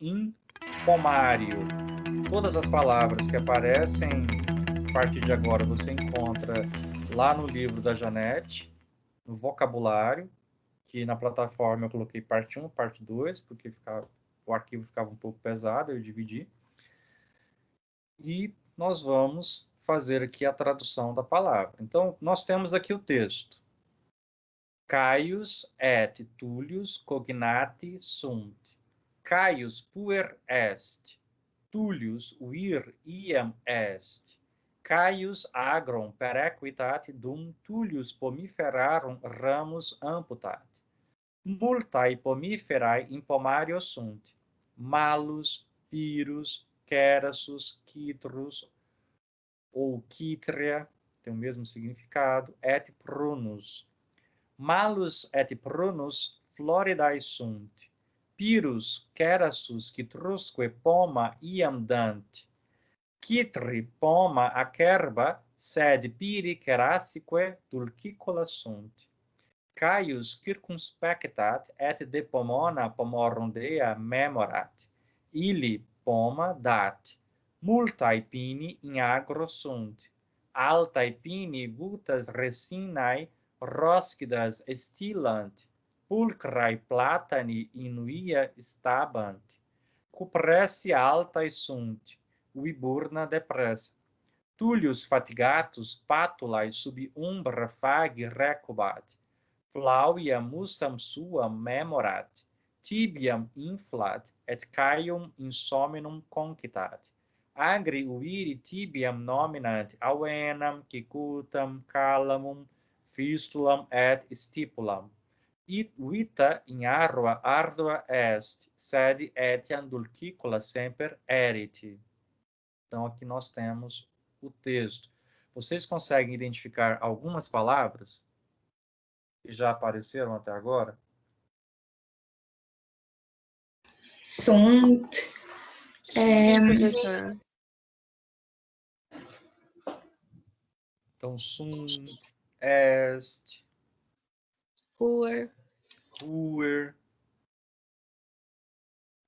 impomário. Todas as palavras que aparecem a partir de agora você encontra lá no livro da Janete, no vocabulário, que na plataforma eu coloquei parte 1, parte 2, porque o arquivo ficava um pouco pesado, eu dividi. E nós vamos fazer aqui a tradução da palavra. Então, nós temos aqui o texto. Caius et Tullius cognati sunt. Caius puer est. Tullius vir iam est. Caius agrum per equitate dum Tullius pomiferarum ramus amputat. Multae pomiferae impomario sunt. Malus, Pyrrhus, Querassus, Quitrus ou Quitria, tem o mesmo significado, et prunus. Malus et prunus floridae sunt. Pyrrhus, Querassus, Quitrusque poma iam dant. Quitri poma acerba, sed Pyrrhi Querassique dulcicula sunt. Caius circumspectat et de pomona pomorundea memorat. Illi poma dat. Multae pini in agro sunt. Altae pini vutas resinae roscidas estilant. Pulcrae platani in via stabant. Cupressi altae sunt. Viburna depressa. Tullius fatigatus patulae sub umbra fagi recubat. Flavia musam suam memorat, tibiam inflat, et caium insomnum concitat. Agri uviri tibiam nominant avenam, cicutam, calamum, fistulam et stipulam. It vita in ardua est, sed etiam dulcicula semper erit. Então, aqui nós temos o texto. Vocês conseguem identificar algumas palavras que já apareceram até agora? Sunt. Professor. Então, sunt, est, Puer. puer,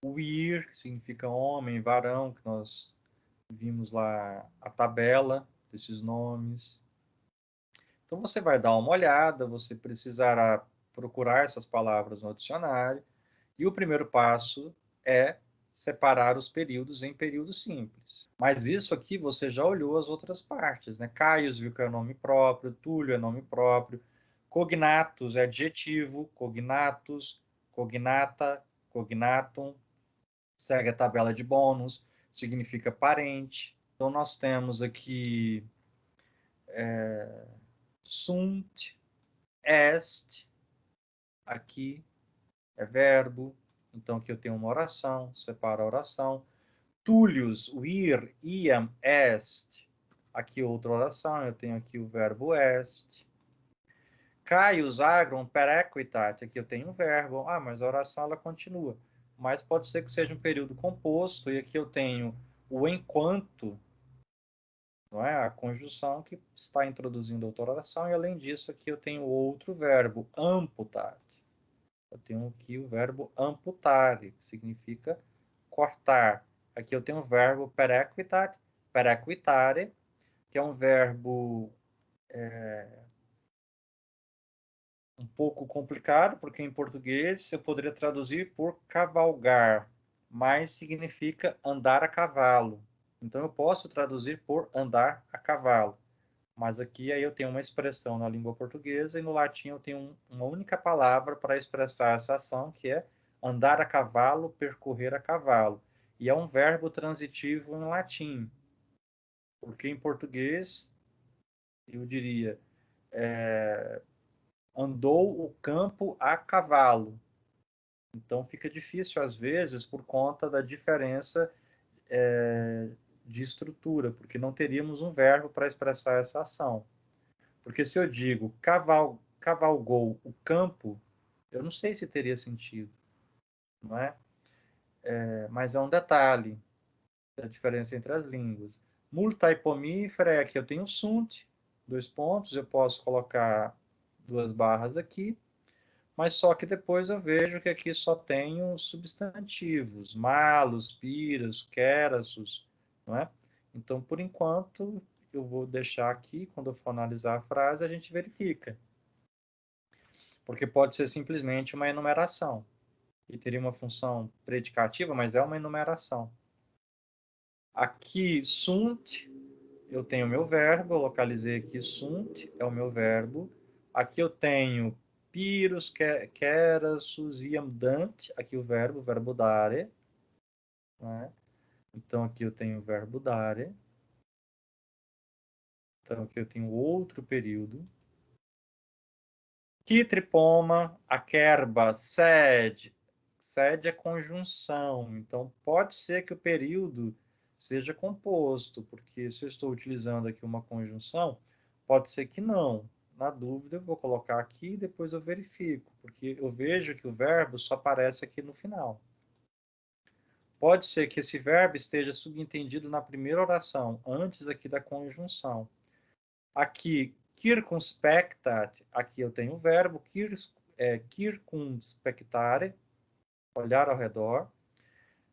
vir, que significa homem, varão, que nós vimos lá a tabela desses nomes. Então, você vai dar uma olhada, você precisará procurar essas palavras no dicionário, e o primeiro passo é separar os períodos em períodos simples. Mas isso aqui você já olhou as outras partes, né? Caius viu que é nome próprio, Túlio é nome próprio, cognatus é adjetivo, cognatus, cognata, cognatum, segue a tabela de bônus, significa parente. Então nós temos aqui sunt, est, aqui é verbo, então aqui eu tenho uma oração, separa a oração. Tullius vir iam est, aqui outra oração, eu tenho aqui o verbo est. Caius agrum per equitate, aqui eu tenho o verbo, mas a oração ela continua. Mas pode ser que seja um período composto, e aqui eu tenho o enquanto, não é? A conjunção que está introduzindo outra oração, e além disso aqui eu tenho outro verbo, amputate. Eu tenho aqui o verbo amputare, que significa cortar. Aqui eu tenho o verbo perequitate, perequitare, que é um verbo um pouco complicado, porque em português eu poderia traduzir por cavalgar, mas significa andar a cavalo. Então eu posso traduzir por andar a cavalo. Mas aqui aí eu tenho uma expressão na língua portuguesa e no latim eu tenho uma única palavra para expressar essa ação, que é andar a cavalo, percorrer a cavalo. E é um verbo transitivo em latim. Porque em português eu diria andou o campo a cavalo. Então fica difícil às vezes por conta da diferença de estrutura, porque não teríamos um verbo para expressar essa ação. Porque se eu digo cavalgou o campo, eu não sei se teria sentido, não é? Mas é um detalhe da diferença entre as línguas. Multae pomiferae, aqui eu tenho sunt, 2 pontos, eu posso colocar 2 barras aqui. mas só que depois eu vejo que aqui só tenho substantivos, malos, piras, querassos, não é? Então, por enquanto, eu vou deixar aqui, quando eu for analisar a frase, a gente verifica. Porque pode ser simplesmente uma enumeração, e teria uma função predicativa, mas é uma enumeração. Aqui, sunt, eu tenho o meu verbo, eu localizei aqui sunt, é o meu verbo. Aqui eu tenho pirus, querassus, iam, dant, aqui o verbo dare. Né? Então aqui eu tenho o verbo dare. Então aqui eu tenho outro período. Que tripoma, acerba, sed. Sed é conjunção, então pode ser que o período seja composto, porque se eu estou utilizando aqui uma conjunção, pode ser que não. Na dúvida, eu vou colocar aqui e depois eu verifico, porque eu vejo que o verbo só aparece aqui no final. Pode ser que esse verbo esteja subentendido na primeira oração, antes aqui da conjunção. Aqui, circumspectat, aqui eu tenho o verbo, circumspectare, olhar ao redor.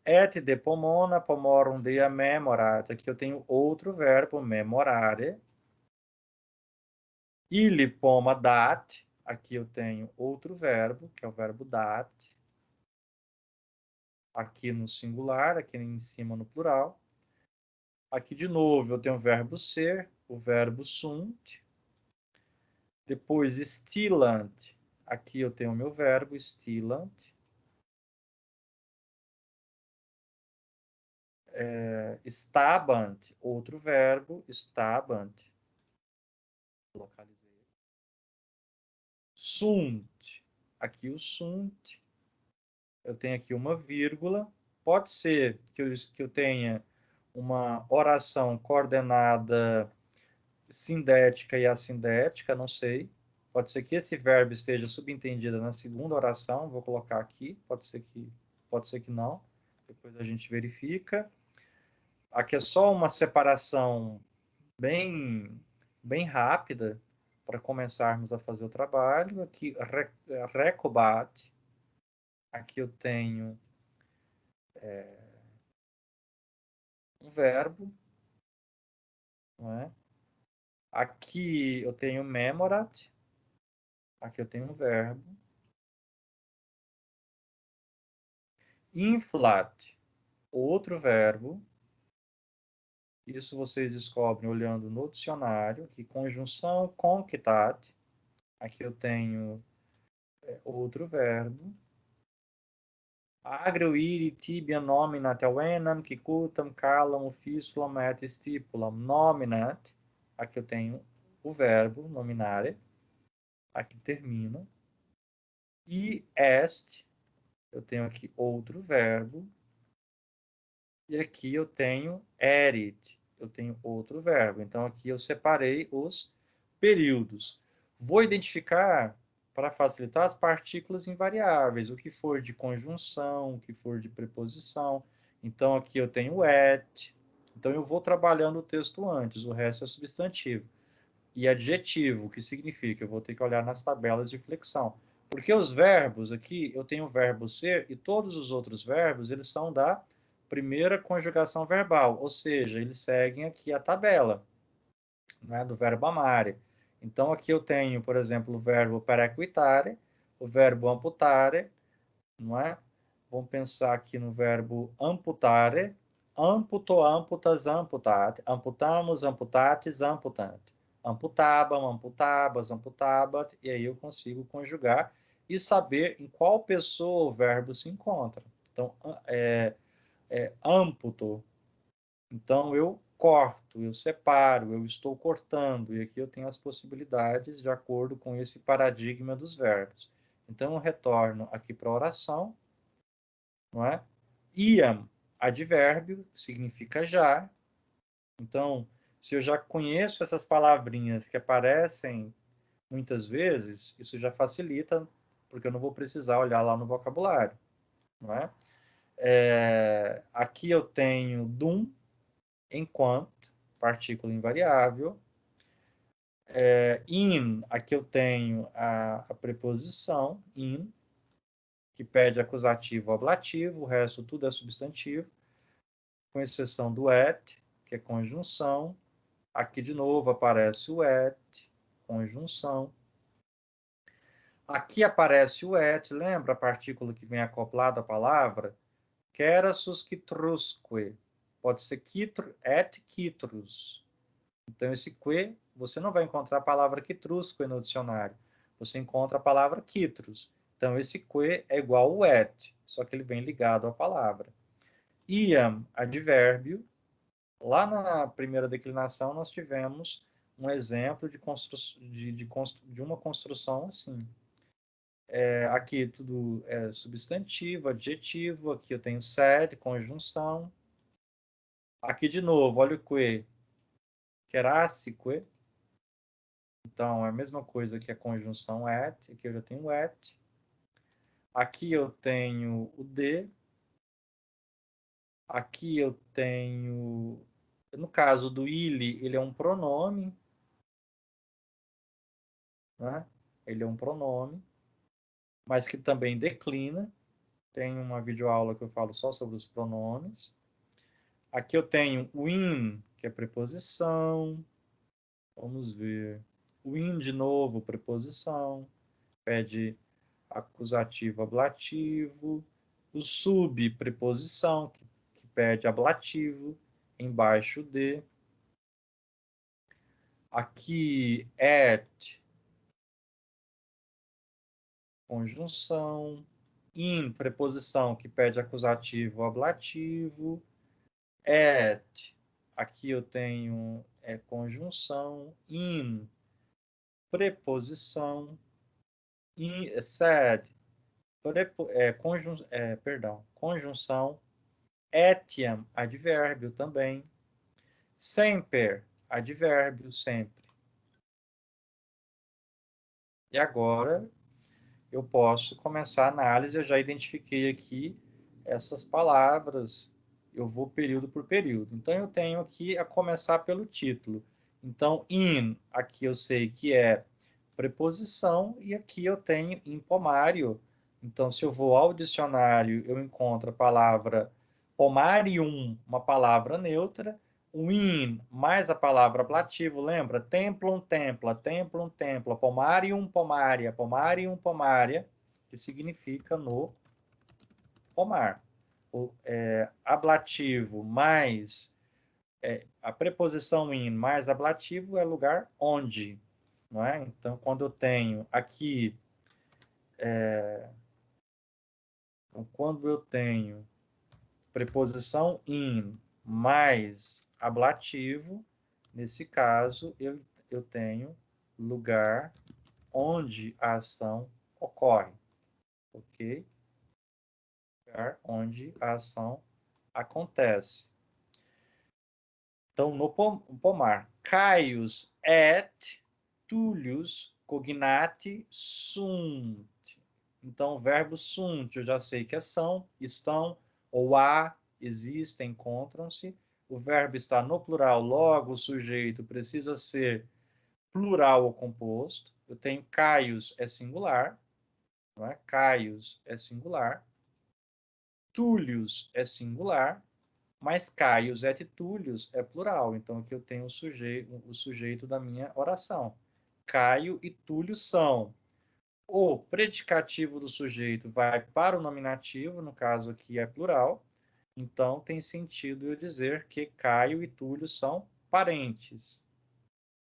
Et de pomona, pomorum dea memorat, aqui eu tenho outro verbo, memorare. Ili poma dat, aqui eu tenho outro verbo, que é o verbo dat. Aqui no singular, aqui em cima no plural. Aqui de novo eu tenho o verbo ser, o verbo sunt. Depois, stilant. Aqui eu tenho o meu verbo, stilant. Stabant, outro verbo, stabant. Localizei. Sunt. Aqui o sunt. Eu tenho aqui uma vírgula. Pode ser que eu tenha uma oração coordenada sindética e assindética, não sei. Pode ser que esse verbo esteja subentendido na segunda oração, vou colocar aqui, pode ser que não. Depois a gente verifica. Aqui é só uma separação bem, bem rápida para começarmos a fazer o trabalho. Aqui, recobat. Aqui eu tenho um verbo, não é? Aqui eu tenho memorat. Aqui eu tenho um verbo. Inflat, outro verbo. Isso vocês descobrem olhando no dicionário. Aqui, conjunção conquitat. Aqui eu tenho outro verbo. Agro iri tibia nominat avenam, quicutam, calam, officulam et stipulam. Nominat. Aqui eu tenho o verbo nominare. Aqui termina. E est. Eu tenho aqui outro verbo. E aqui eu tenho erit. Eu tenho outro verbo. Então, aqui eu separei os períodos. Vou identificar, para facilitar, as partículas invariáveis. O que for de conjunção, o que for de preposição. Então, aqui eu tenho et. Então, eu vou trabalhando o texto antes. O resto é substantivo. E adjetivo, o que significa? Eu vou ter que olhar nas tabelas de flexão. Porque os verbos aqui, eu tenho o verbo ser e todos os outros verbos, eles são da primeira conjugação verbal, ou seja, eles seguem aqui a tabela, né, do verbo amare. Então, aqui eu tenho, por exemplo, o verbo perquitare, o verbo amputare, não é? Vamos pensar aqui no verbo amputare, amputo, amputas, amputate, amputamos, amputates, amputante, amputabam, amputabas, amputabat, e aí eu consigo conjugar e saber em qual pessoa o verbo se encontra. Então, amputo. Então, eu corto, eu separo, eu estou cortando, e aqui eu tenho as possibilidades de acordo com esse paradigma dos verbos. Então, eu retorno aqui para a oração, não é? Iam, advérbio, significa já. Então, se eu já conheço essas palavrinhas que aparecem muitas vezes, isso já facilita, porque eu não vou precisar olhar lá no vocabulário, não é? Aqui eu tenho dum, enquanto, partícula invariável. In, aqui eu tenho a preposição in, que pede acusativo ou ablativo, o resto tudo é substantivo, com exceção do at, que é conjunção. Aqui de novo aparece o at, conjunção. Aqui aparece o et, lembra a partícula que vem acoplada à palavra? Querassus quitrusque. Pode ser et quitrus. Então, esse que, você não vai encontrar a palavra quitrusque no dicionário. Você encontra a palavra quitrus. Então, esse que é igual ao et, só que ele vem ligado à palavra. Iam, advérbio. Lá na primeira declinação, nós tivemos um exemplo de uma construção assim. Aqui tudo é substantivo, adjetivo. Aqui eu tenho sed, conjunção. Aqui de novo, olha o que. Querasque. Então, é a mesma coisa que a conjunção at. Aqui eu já tenho at. Aqui eu tenho o de. Aqui eu tenho... No caso do ele, ele é um pronome. Né? Ele é um pronome. Mas que também declina. Tem uma videoaula que eu falo só sobre os pronomes. Aqui eu tenho o in, que é preposição. Vamos ver. O in, de novo, preposição. Pede acusativo, ablativo. O sub, preposição, que pede ablativo, embaixo de. Aqui, at, conjunção. In, preposição, que pede acusativo, ablativo. At, aqui eu tenho conjunção. In, preposição. Sed, conjunção. Etiam, advérbio também. Semper, advérbio, sempre. E agora eu posso começar a análise. Eu já identifiquei aqui essas palavras. Eu vou período por período. Então, eu tenho aqui a começar pelo título. Então, in, aqui eu sei que é preposição, e aqui eu tenho in pomário. Então, se eu vou ao dicionário, eu encontro a palavra pomarium, uma palavra neutra. O in mais a palavra ablativo, lembra? Templum, templa, templum, templa, pomarium, pomária, pomarium, pomária, que significa no pomar. O ablativo mais a preposição in mais ablativo é lugar onde, não é? Então, quando eu tenho aqui, quando eu tenho preposição in mais ablativo, nesse caso, eu tenho lugar onde a ação ocorre, ok? Lugar onde a ação acontece. Então, no pomar, Caius et Tullius cognati sunt. Então, o verbo sunt, eu já sei que é são, estão, ou há, existem, encontram-se. O verbo está no plural, logo o sujeito precisa ser plural ou composto. Eu tenho Caius é singular, não é? Caius é singular. Tullius é singular, mas Caius et Tullius é plural. Então, aqui eu tenho o sujeito da minha oração. Caio e Túlio são. O predicativo do sujeito vai para o nominativo, no caso aqui é plural. Então, tem sentido eu dizer que Caio e Túlio são parentes.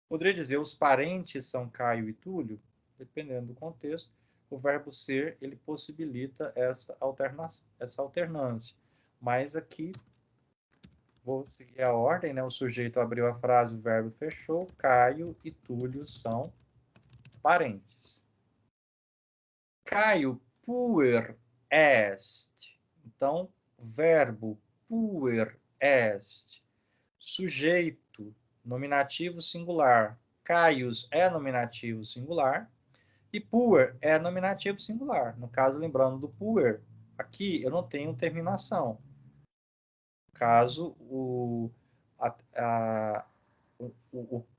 Poderia dizer os parentes são Caio e Túlio? Dependendo do contexto. O verbo ser, ele possibilita essa alternância. Mas aqui, vou seguir a ordem, né? O sujeito abriu a frase, o verbo fechou. Caio e Túlio são parentes. Caio puer est. Então, verbo puer est. Sujeito, nominativo singular. Caius é nominativo singular. E puer é nominativo singular. No caso, lembrando do puer, aqui eu não tenho terminação. Caso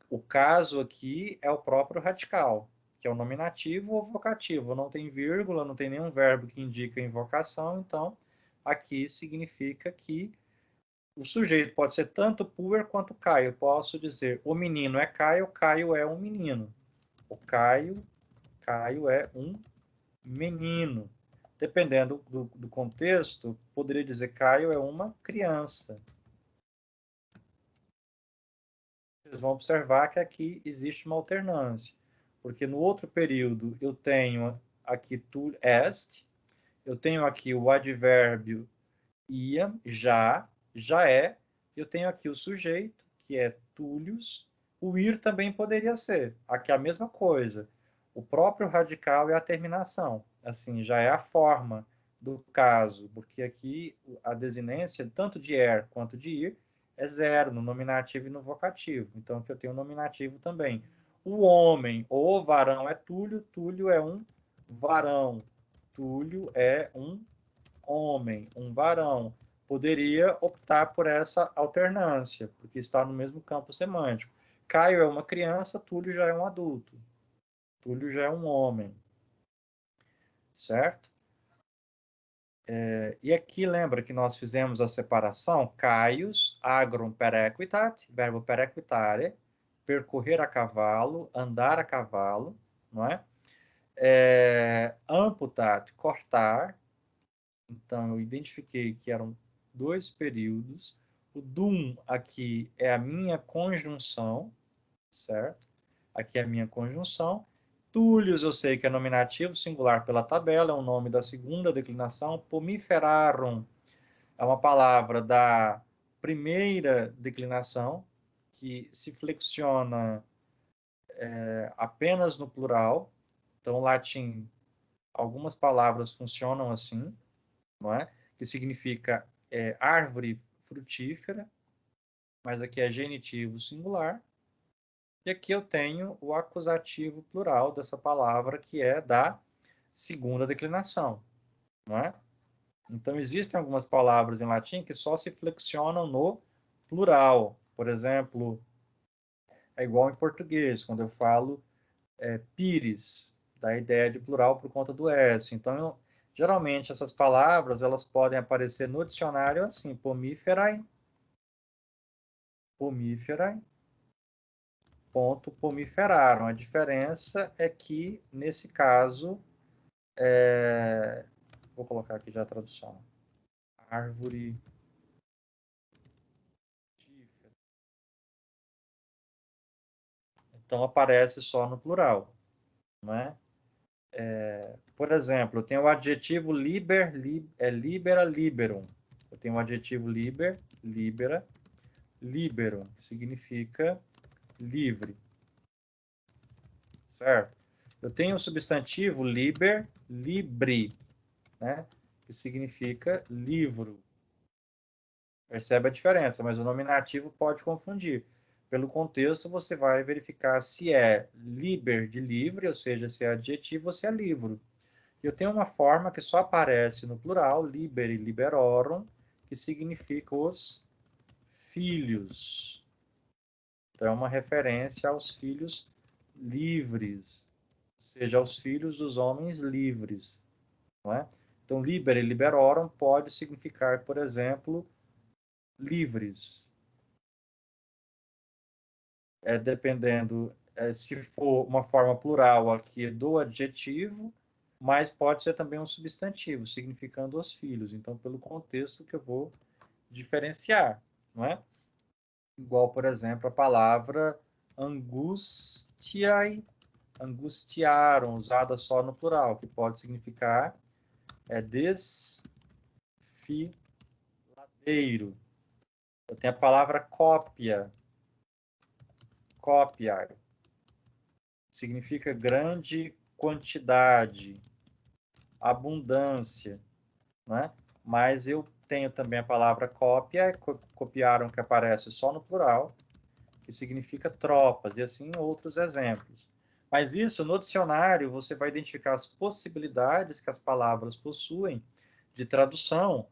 O caso aqui é o próprio radical, que é o nominativo ou vocativo. Não tem vírgula, não tem nenhum verbo que indica invocação, então aqui significa que o sujeito pode ser tanto Puer quanto Caio. Eu posso dizer, o menino é Caio, Caio é um menino. O Caio é um menino. Dependendo do contexto, poderia dizer Caio é uma criança. Vocês vão observar que aqui existe uma alternância, porque no outro período eu tenho aqui tu est, eu tenho aqui o advérbio iam, já é, eu tenho aqui o sujeito, que é Tullius, o ir também poderia ser, aqui é a mesma coisa, o próprio radical é a terminação, assim, já é a forma do caso, porque aqui a desinência, tanto de er quanto de ir, é zero no nominativo e no vocativo. Então, aqui eu tenho o nominativo também. O homem ou varão é Túlio, Túlio é um varão, Túlio é um homem, um varão. Poderia optar por essa alternância, porque está no mesmo campo semântico. Caio é uma criança, Túlio já é um adulto. Túlio já é um homem. Certo? E aqui lembra que nós fizemos a separação Caius, agrum perequitat, verbo perequitare, percorrer a cavalo, andar a cavalo, não é? Amputat, cortar. Então, eu identifiquei que eram dois períodos. O dum aqui é a minha conjunção, certo? Aqui é a minha conjunção. Túlios, eu sei que é nominativo singular pela tabela, é o nome da segunda declinação. Pomiferarum é uma palavra da primeira declinação, que se flexiona apenas no plural. Então, latim, algumas palavras funcionam assim, não é? Que significa árvore frutífera, mas aqui é genitivo singular. E aqui eu tenho o acusativo plural dessa palavra, que é da segunda declinação, não é? Então, existem algumas palavras em latim que só se flexionam no plural. Por exemplo, é igual em português, quando eu falo pires, da ideia de plural por conta do S. Então, geralmente, essas palavras elas podem aparecer no dicionário assim, pomiferae, pomiferae, ponto pomiferaram. A diferença é que, nesse caso, vou colocar aqui já a tradução. Árvore. Então aparece só no plural, não é? Por exemplo, eu tenho o adjetivo liber, libera, liberum. Eu tenho o adjetivo liber, libera, liberum, que significa livre, certo? Eu tenho o substantivo liber, libri, né? Que significa livro. Percebe a diferença, mas o nominativo pode confundir. Pelo contexto, você vai verificar se é liber de livre, ou seja, se é adjetivo ou se é livro. Eu tenho uma forma que só aparece no plural, liberi, liberorum, que significa os filhos. Então, é uma referência aos filhos livres, ou seja, aos filhos dos homens livres. Não é? Então, liberi, liberorum pode significar, por exemplo, livres. Dependendo, se for uma forma plural aqui do adjetivo, mas pode ser também um substantivo, significando os filhos. Então, pelo contexto que eu vou diferenciar, não é? Igual, por exemplo, a palavra angustiae, angustiaram, usada só no plural, que pode significar desfiladeiro. Eu tenho a palavra cópia, copiar, significa grande quantidade, abundância, né? Mas eu tenho também a palavra cópia, copiaram, que aparece só no plural, que significa tropas, e assim outros exemplos. Mas isso, no dicionário, você vai identificar as possibilidades que as palavras possuem de tradução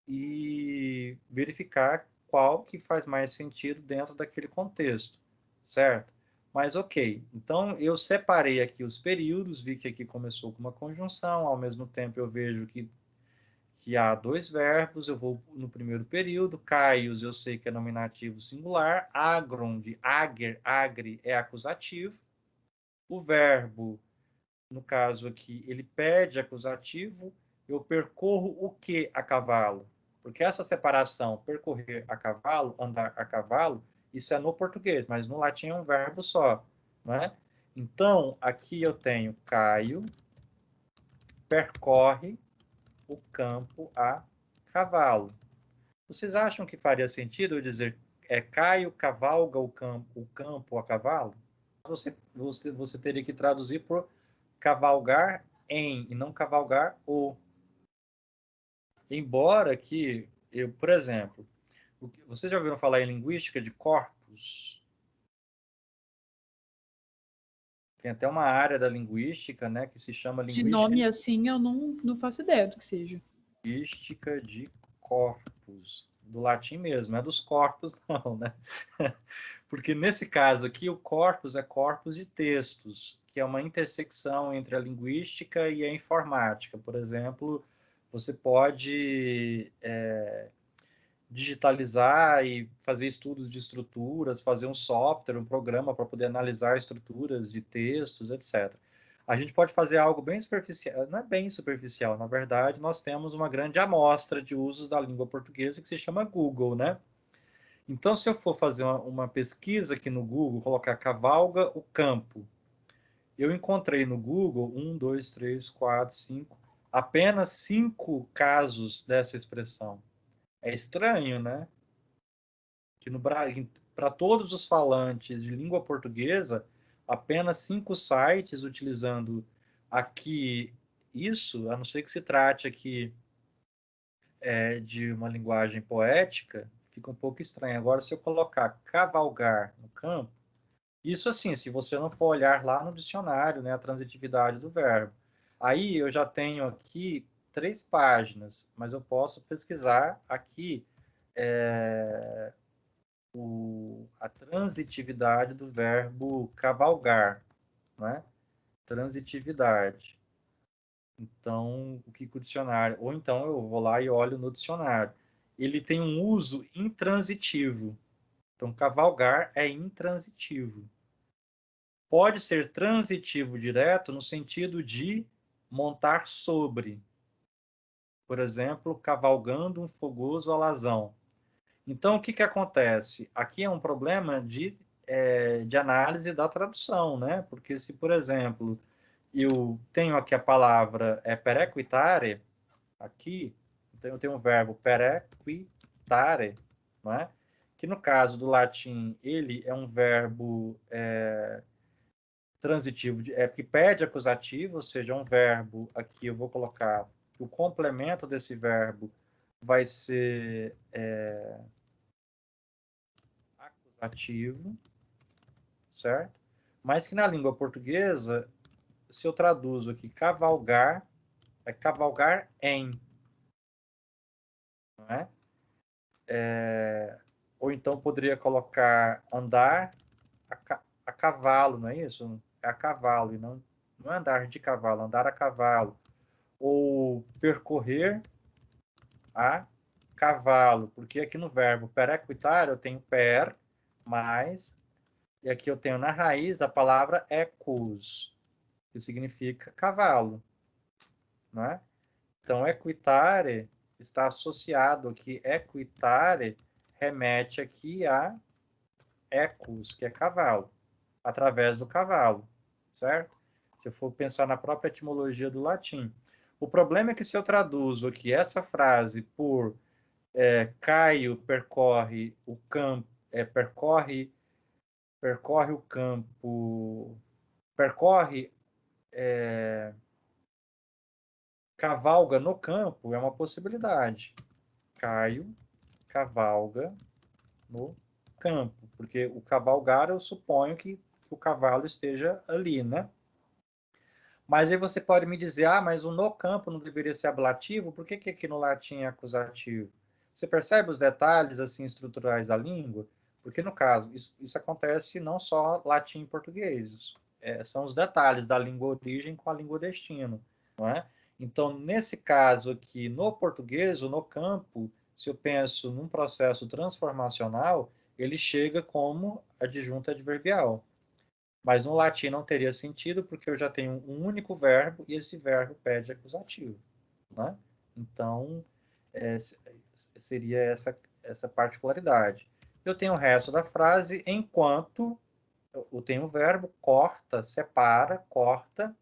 e verificar qual que faz mais sentido dentro daquele contexto, certo? Mas ok, então eu separei aqui os períodos, vi que aqui começou com uma conjunção, ao mesmo tempo eu vejo que há dois verbos, eu vou no primeiro período, caios eu sei que é nominativo singular, agron, de ager, agre, é acusativo, o verbo, no caso aqui, ele pede acusativo, eu percorro o que a cavalo? Porque essa separação, percorrer a cavalo, andar a cavalo, isso é no português, mas no latim é um verbo só, não é? Então, aqui eu tenho Caio percorre o campo a cavalo. Vocês acham que faria sentido eu dizer Caio cavalga o campo a cavalo? Você teria que traduzir por cavalgar em e não cavalgar o. Embora que, eu, por exemplo, vocês já ouviram falar em linguística de corpos? Tem até uma área da linguística, né, que se chama De nome assim, eu não faço ideia do que seja. Linguística de corpos. Do latim mesmo, não é dos corpos, não, né? Porque nesse caso aqui, o corpus é corpus de textos, que é uma intersecção entre a linguística e a informática. Por exemplo, você pode digitalizar e fazer estudos de estruturas, fazer um software, um programa para poder analisar estruturas de textos, etc. A gente pode fazer algo bem superficial, não é bem superficial, na verdade, nós temos uma grande amostra de usos da língua portuguesa que se chama Google, né? Então, se eu for fazer uma pesquisa aqui no Google, colocar cavalga o campo, eu encontrei no Google 1, 2, 3, 4, 5, apenas 5 casos dessa expressão. É estranho, né? Que para todos os falantes de língua portuguesa, apenas 5 sites utilizando aqui isso, a não ser que se trate aqui de uma linguagem poética, fica um pouco estranho. Agora, se eu colocar cavalgar no campo, isso assim, se você não for olhar lá no dicionário, né, a transitividade do verbo. Aí eu já tenho aqui 3 páginas, mas eu posso pesquisar aqui a transitividade do verbo cavalgar, né? Transitividade. Então, o que o dicionário... Ou então eu vou lá e olho no dicionário. Ele tem um uso intransitivo. Então, cavalgar é intransitivo. Pode ser transitivo direto no sentido de montar sobre. Por exemplo, cavalgando um fogoso alazão. Então, o que acontece? Aqui é um problema de análise da tradução, né? Porque se, por exemplo, eu tenho aqui a palavra perequitare, aqui, então eu tenho o verbo perequitare, não é? Que no caso do latim, ele é um verbo transitivo, que pede acusativo, ou seja, um verbo, aqui eu vou colocar, o complemento desse verbo vai ser acusativo, certo? Mas que na língua portuguesa, se eu traduzo aqui cavalgar, é cavalgar em, não é? Ou então poderia colocar andar a cavalo, não é isso? É a cavalo, e não é andar de cavalo, andar a cavalo. Ou percorrer a cavalo, porque aqui no verbo perequitar eu tenho per, mais, e aqui eu tenho na raiz a palavra equus, que significa cavalo, não é? Então, equitare está associado aqui, equitare remete aqui a equus, que é cavalo, através do cavalo, certo? Se eu for pensar na própria etimologia do latim. O problema é que se eu traduzo aqui essa frase por Caio percorre o campo, percorre o campo, percorre cavalga no campo, é uma possibilidade. Caio cavalga no campo, porque o cavalgar eu suponho que o cavalo esteja ali, né? Mas aí você pode me dizer, mas o no campo não deveria ser ablativo? Por que aqui no latim é acusativo? Você percebe os detalhes assim estruturais da língua? Porque, no caso, isso acontece não só latim e português. São os detalhes da língua origem com a língua destino, não é? Então, nesse caso aqui, no português, ou no campo, se eu penso num processo transformacional, ele chega como adjunto adverbial. Mas no latim não teria sentido, porque eu já tenho um único verbo e esse verbo pede acusativo, né? Então, seria essa particularidade. Eu tenho o resto da frase, enquanto eu tenho o verbo corta, separa, corta,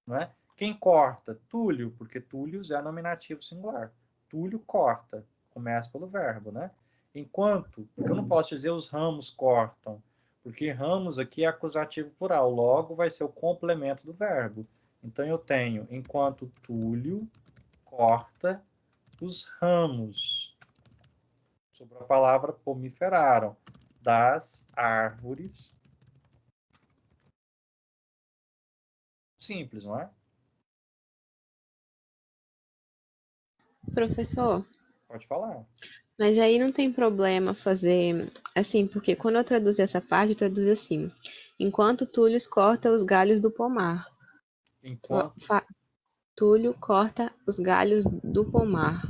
né? Quem corta? Túlio, porque túlios é nominativo singular. Túlio corta, começa pelo verbo, né? Enquanto, porque eu não posso dizer os ramos cortam, porque ramos aqui é acusativo plural, logo vai ser o complemento do verbo. Então eu tenho, enquanto Túlio corta os ramos, sobre a palavra pomiferaram, das árvores. Simples, não é? Professor, Pode falar. mas aí não tem problema fazer assim, porque quando eu traduzo essa parte, eu traduzo assim: enquanto Túlio corta os galhos do pomar. Enquanto Túlio corta os galhos do pomar.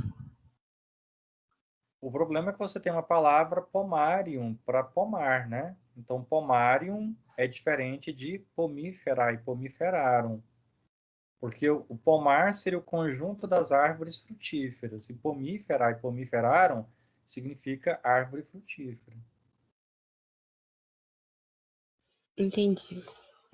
O problema é que você tem uma palavra pomarium para pomar, né? Então, pomarium é diferente de pomífera e pomiferarum. Porque o pomar seria o conjunto das árvores frutíferas. E pomífera e pomiferarum significa árvore frutífera. Entendi.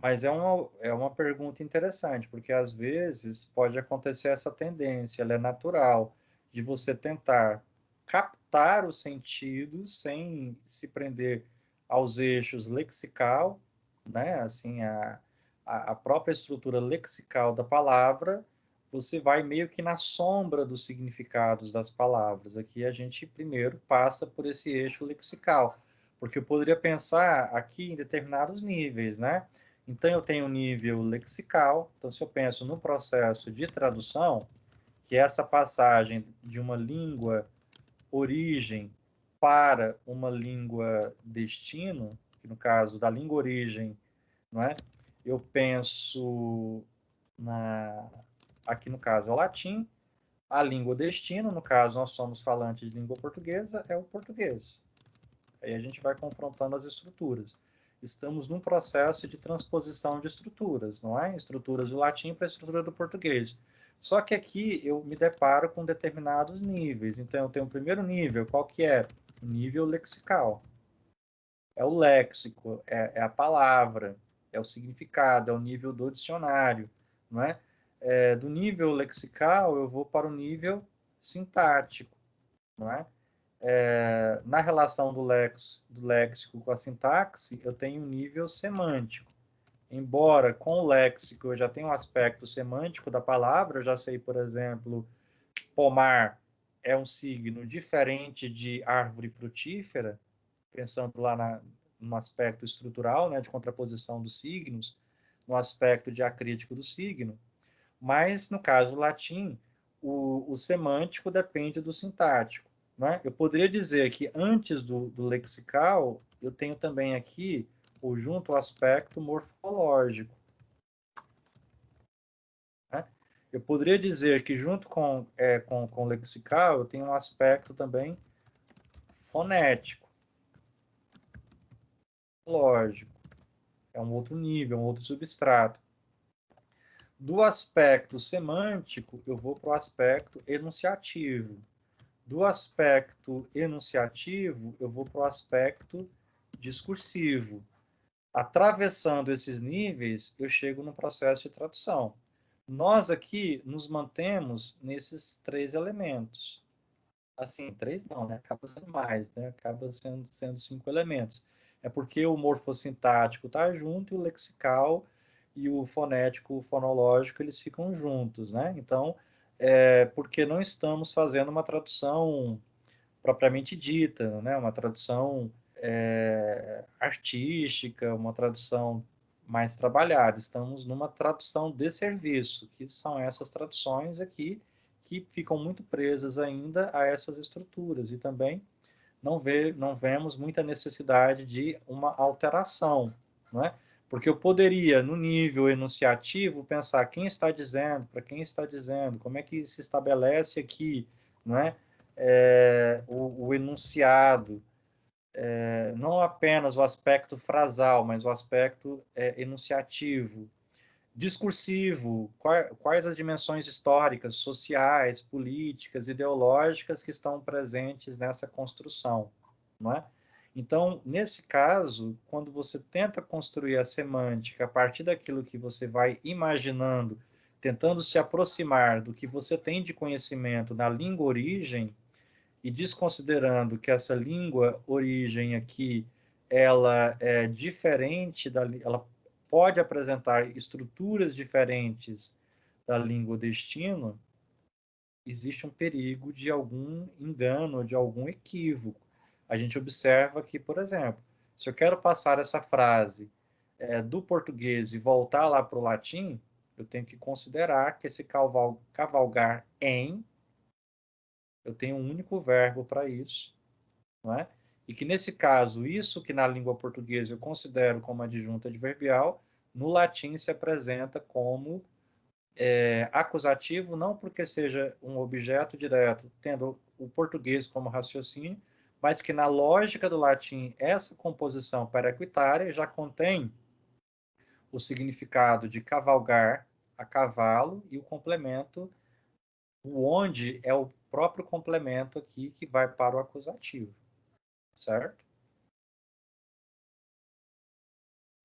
Mas é uma pergunta interessante, porque às vezes pode acontecer essa tendência, ela é natural, de você tentar captar o sentido sem se prender aos eixos lexical, né? Assim, a própria estrutura lexical da palavra, você vai meio que na sombra dos significados das palavras. Aqui a gente primeiro passa por esse eixo lexical, porque eu poderia pensar aqui em determinados níveis, né? Então, eu tenho um nível lexical. Então, se eu penso no processo de tradução, que é essa passagem de uma língua origem para uma língua destino, que no caso da língua origem, não é? Eu penso aqui no caso é o latim, a língua destino, no caso nós somos falantes de língua portuguesa, é o português. Aí a gente vai confrontando as estruturas. Estamos num processo de transposição de estruturas, não é? Estruturas do latim para a estrutura do português. Só que aqui eu me deparo com determinados níveis. Então eu tenho o primeiro nível, qual que é? O nível lexical. É o léxico, é a palavra, é o significado, é o nível do dicionário, não é? Do nível lexical eu vou para o nível sintático, não é? Na relação do léxico com a sintaxe, eu tenho um nível semântico. Embora com o léxico eu já tenha um aspecto semântico da palavra, eu já sei, por exemplo, pomar é um signo diferente de árvore frutífera, pensando lá no aspecto estrutural, né, de contraposição dos signos, no aspecto diacrítico do signo, mas no caso do latim, o semântico depende do sintático. Né? Eu poderia dizer que antes do lexical, eu tenho também aqui, ou junto ao aspecto morfológico. Né? Eu poderia dizer que junto com o lexical, eu tenho um aspecto também fonético, lógico. É um outro nível, um outro substrato. Do aspecto semântico, eu vou para o aspecto enunciativo. Do aspecto enunciativo, eu vou para o aspecto discursivo. Atravessando esses níveis, eu chego no processo de tradução. Nós aqui nos mantemos nesses 3 elementos. Assim, 3 não, né? Acaba sendo mais, né? Acaba sendo 5 elementos. É porque o morfossintático está junto e o lexical e o fonético, o fonológico, eles ficam juntos, né? Então, porque não estamos fazendo uma tradução propriamente dita, né? Uma tradução artística, uma tradução mais trabalhada. Estamos numa tradução de serviço, que são essas traduções aqui que ficam muito presas ainda a essas estruturas e também não vemos muita necessidade de uma alteração, não é? Porque eu poderia, no nível enunciativo, pensar quem está dizendo, para quem está dizendo, como é que se estabelece aqui, não é? O enunciado, não apenas o aspecto frasal, mas o aspecto enunciativo. Discursivo, quais as dimensões históricas, sociais, políticas, ideológicas que estão presentes nessa construção, não é? Então, nesse caso, quando você tenta construir a semântica a partir daquilo que você vai imaginando, tentando se aproximar do que você tem de conhecimento na língua origem, e desconsiderando que essa língua origem aqui, ela é diferente, ela pode apresentar estruturas diferentes da língua destino, existe um perigo de algum engano, de algum equívoco. A gente observa que, por exemplo, se eu quero passar essa frase do português e voltar lá para o latim, eu tenho que considerar que esse cavalgar em, eu tenho um único verbo para isso, não é? E que nesse caso, isso que na língua portuguesa eu considero como adjunto adverbial, no latim se apresenta como acusativo, não porque seja um objeto direto, tendo o português como raciocínio, mas que na lógica do latim, essa composição paraequitária já contém o significado de cavalgar a cavalo e o complemento, o onde é o próprio complemento aqui que vai para o acusativo, certo?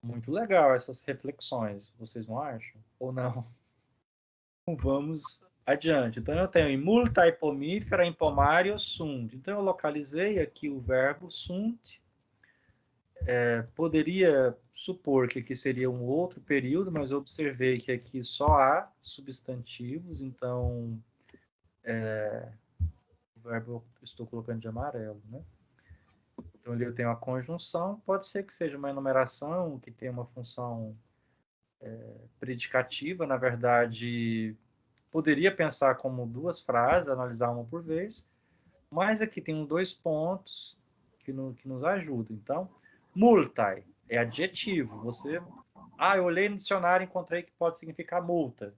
Muito legal essas reflexões, vocês não acham? Ou não? Vamos adiante. Então, eu tenho em multa ipomífera, em pomário, sunt. Então, eu localizei aqui o verbo sunt. Poderia supor que aqui seria um outro período, mas eu observei que aqui só há substantivos, então o verbo eu estou colocando de amarelo, né? Então, ali eu tenho a conjunção, pode ser que seja uma enumeração que tem uma função predicativa, na verdade, poderia pensar como duas frases, analisar uma por vez, mas aqui tem dois pontos que nos ajudam. Então, multai é adjetivo. Eu olhei no dicionário e encontrei que pode significar multa,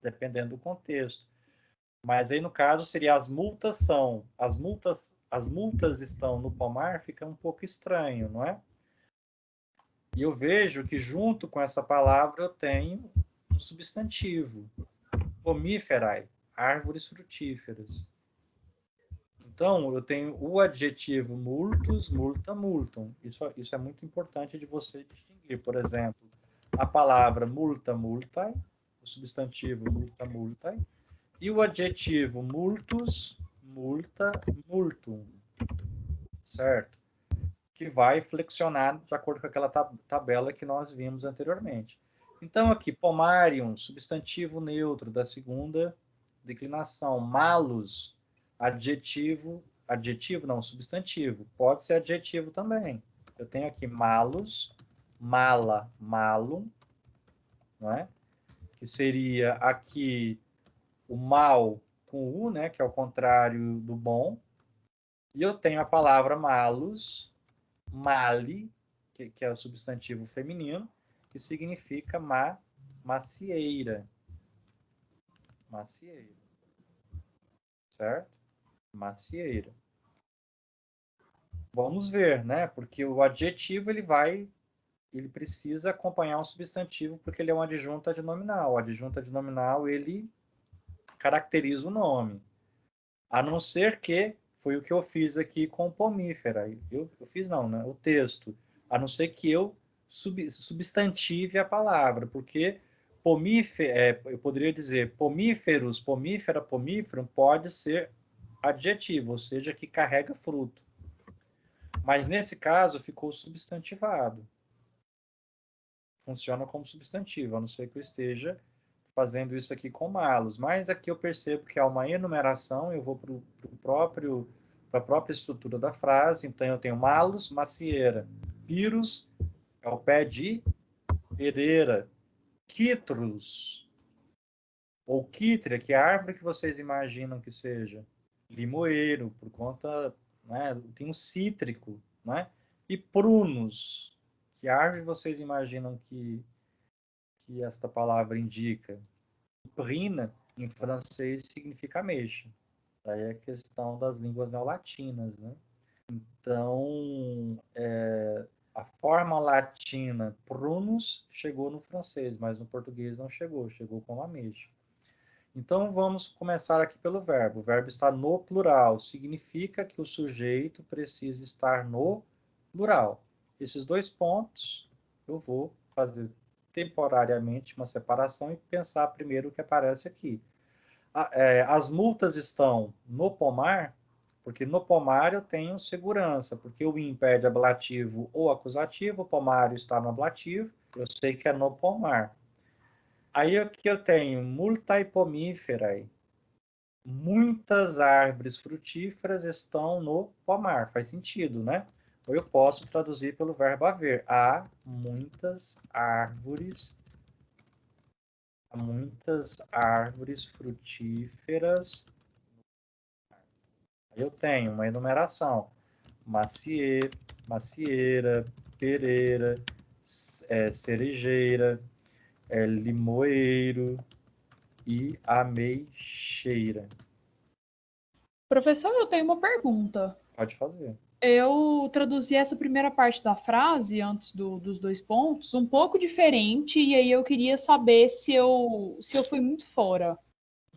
dependendo do contexto. Mas aí, no caso, seria as multas são. As multas estão no pomar, fica um pouco estranho, não é? E eu vejo que junto com essa palavra eu tenho um substantivo. Pomiferae, árvores frutíferas. Então, eu tenho o adjetivo multus, multa, multum. Isso é muito importante de você distinguir. Por exemplo, a palavra multa, multae, o substantivo multa, multae, e o adjetivo multus, multa, multum. Certo? Que vai flexionar de acordo com aquela tabela que nós vimos anteriormente. Então, aqui, pomarium, substantivo neutro da segunda declinação. Malus, adjetivo não, substantivo. Pode ser adjetivo também. Eu tenho aqui malus, mala, malum, não é? Que seria aqui o mal com u, né? Que é o contrário do bom. E eu tenho a palavra malus, mali, que é o substantivo feminino, que significa macieira. Macieira. Certo? Macieira. Vamos ver, né? Porque o adjetivo ele precisa acompanhar um substantivo porque ele é um adjunto adnominal. O adjunto adnominal ele caracteriza o nome. A não ser que foi o que eu fiz aqui com pomífera. Eu fiz não, né? O texto. A não ser que eu substantive a palavra, porque eu poderia dizer pomíferos, pomífera, pomífero pode ser adjetivo, ou seja, que carrega fruto. Mas nesse caso ficou substantivado. Funciona como substantivo, a não ser que eu esteja fazendo isso aqui com malos. Mas aqui eu percebo que há uma enumeração, eu vou para a própria estrutura da frase. Então eu tenho malos, macieira. Pirus é o pé de pereira. Quitrus, ou quítria, que é a árvore que vocês imaginam que seja. Limoeiro, por conta né? Tem um cítrico, né? E prunus, que árvore vocês imaginam que esta palavra indica? Prina, em francês, significa ameixa. Daí é a questão das línguas neolatinas, né? Então, a forma latina prunus chegou no francês, mas no português não chegou, chegou como ameixa. Então, vamos começar aqui pelo verbo. O verbo está no plural, significa que o sujeito precisa estar no plural. Esses dois pontos, eu vou fazer temporariamente uma separação e pensar primeiro o que aparece aqui. As multas estão no pomar, porque no pomar eu tenho segurança, porque o impede ablativo ou acusativo, o pomário está no ablativo, eu sei que é no pomar. Aí aqui eu tenho multae pomiferae. Muitas árvores frutíferas estão no pomar. Faz sentido, né? Ou eu posso traduzir pelo verbo haver. Há muitas árvores frutíferas. Aí eu tenho uma enumeração. Macieira, pereira, cerejeira, limoeiro e ameixeira. Professor, eu tenho uma pergunta. Pode fazer. Eu traduzi essa primeira parte da frase, antes dos dois pontos, um pouco diferente, e aí eu queria saber se eu fui muito fora.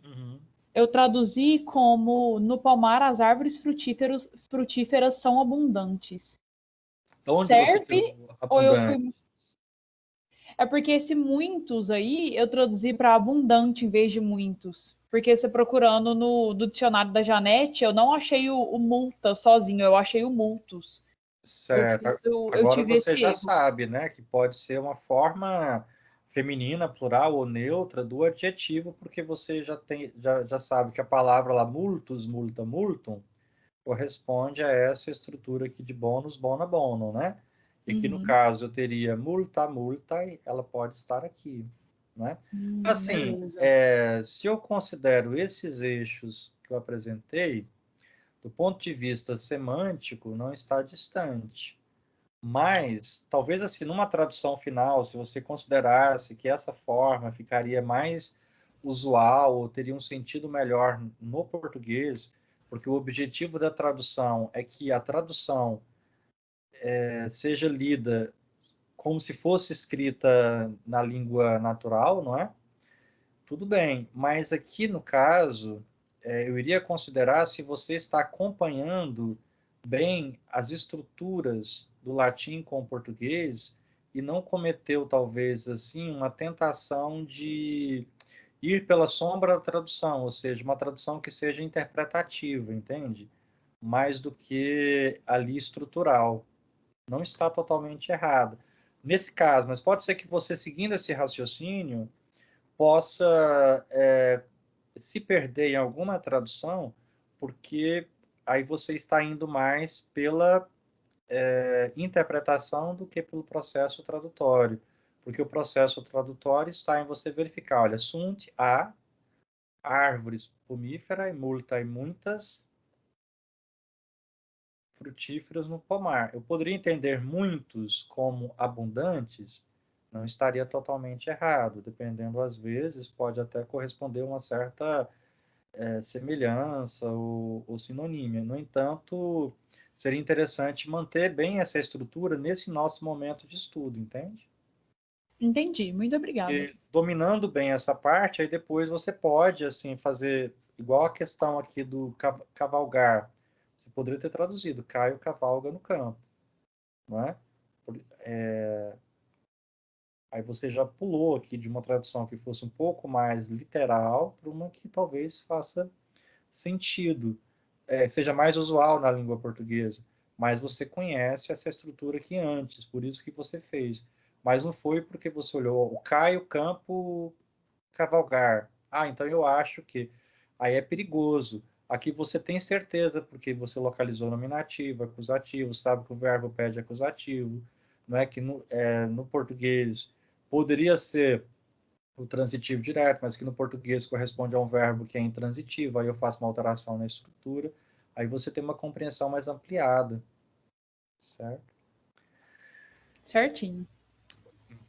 Uhum. Eu traduzi como no pomar as árvores frutíferas são abundantes. Onde você Serve tirou ou eu abundante? fui. É porque esse muitos aí eu traduzi para abundante em vez de muitos. Porque você procurando do dicionário da Janete, eu não achei o multa sozinho, eu achei o multos. Certo. Eu Agora tive você esse já erro. sabe, né, que pode ser uma forma feminina, plural ou neutra do adjetivo, porque você já sabe que a palavra lá, multus, multa, multum, corresponde a essa estrutura aqui de bônus, bona, bono, né? E aqui no Uhum. caso eu teria multa, multae, ela pode estar aqui, né? Assim, Beleza. se eu considero esses eixos que eu apresentei, do ponto de vista semântico, não está distante. Mas, talvez assim, numa tradução final, se você considerasse que essa forma ficaria mais usual ou teria um sentido melhor no português, porque o objetivo da tradução é que a tradução seja lida como se fosse escrita na língua natural, não é? Tudo bem, mas aqui no caso, eu iria considerar se você está acompanhando bem as estruturas do latim com o português e não cometeu talvez assim uma tentação de ir pela sombra da tradução, ou seja, uma tradução que seja interpretativa, entende? Mais do que ali estrutural. Não está totalmente errado. Nesse caso, mas pode ser que você seguindo esse raciocínio possa se perder em alguma tradução, porque aí você está indo mais pela interpretação do que pelo processo tradutório. Porque o processo tradutório está em você verificar, olha, sunt há árvores pomíferas, multa e muitas frutíferas no pomar. Eu poderia entender muitos como abundantes, não estaria totalmente errado. Dependendo, às vezes, pode até corresponder a uma certa semelhança ou sinonímia. No entanto, seria interessante manter bem essa estrutura nesse nosso momento de estudo, entende? Entendi, muito obrigada. Porque dominando bem essa parte, aí depois você pode assim fazer igual a questão aqui do cavalgar. Você poderia ter traduzido Caio cavalga no campo, não é? Aí você já pulou aqui de uma tradução que fosse um pouco mais literal para uma que talvez faça sentido, seja mais usual na língua portuguesa, mas você conhece essa estrutura aqui antes, por isso que você fez. Mas não foi porque você olhou o Caio Campo cavalgar. Ah, então eu acho que aí é perigoso. Aqui você tem certeza porque você localizou nominativo, acusativo, sabe que o verbo pede acusativo, não é que no português poderia ser o transitivo direto, mas que no português corresponde a um verbo que é intransitivo, aí eu faço uma alteração na estrutura, Aí você tem uma compreensão mais ampliada, certo? Certinho.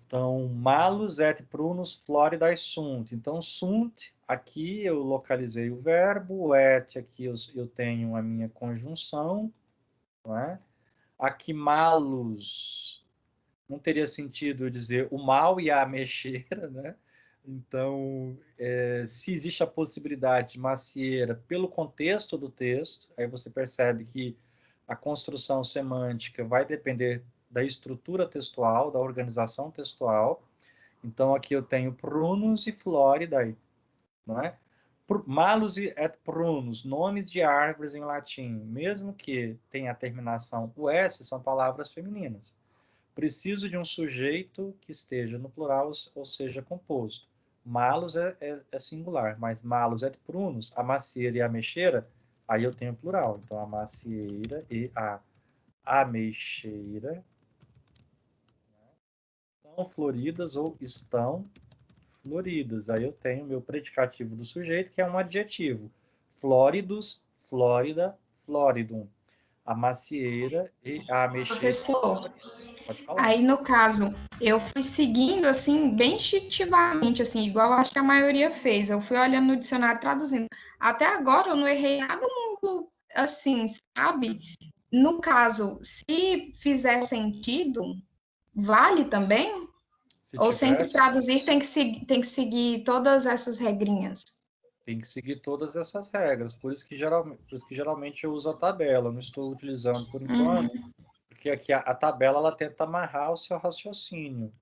Então, malus et prunus floridae sunt. Então, sunt, aqui eu localizei o verbo, o et aqui eu tenho a minha conjunção, não é? Aqui malus não teria sentido eu dizer o mal e a ameixeira, né? Então, se existe a possibilidade de macieira pelo contexto do texto, aí você percebe que a construção semântica vai depender da estrutura textual, da organização textual. Então, aqui eu tenho prunus e floridae, não é? Malus et prunus, nomes de árvores em latim, mesmo que tenha a terminação us, são palavras femininas. Preciso de um sujeito que esteja no plural, ou seja, composto. Malus é singular, mas malus et prunus, a macieira e a ameixeira, aí eu tenho plural. Então, a macieira e a ameixeira estão floridas ou estão floridas. Aí eu tenho meu predicativo do sujeito, que é um adjetivo. Flóridos, flórida, floridum. A macieira e a ameixeira. Professor, Pode falar. aí no caso, eu fui seguindo assim, bem instintivamente, assim, igual acho que a maioria fez. Eu fui olhando no dicionário traduzindo. Até agora eu não errei nada muito assim, sabe? No caso, se fizer sentido, vale também? Ou sempre traduzir tem que seguir todas essas regrinhas? Tem que seguir todas essas regras. Por isso que geralmente eu uso a tabela. Não estou utilizando por enquanto, porque aqui a tabela ela tenta amarrar o seu raciocínio.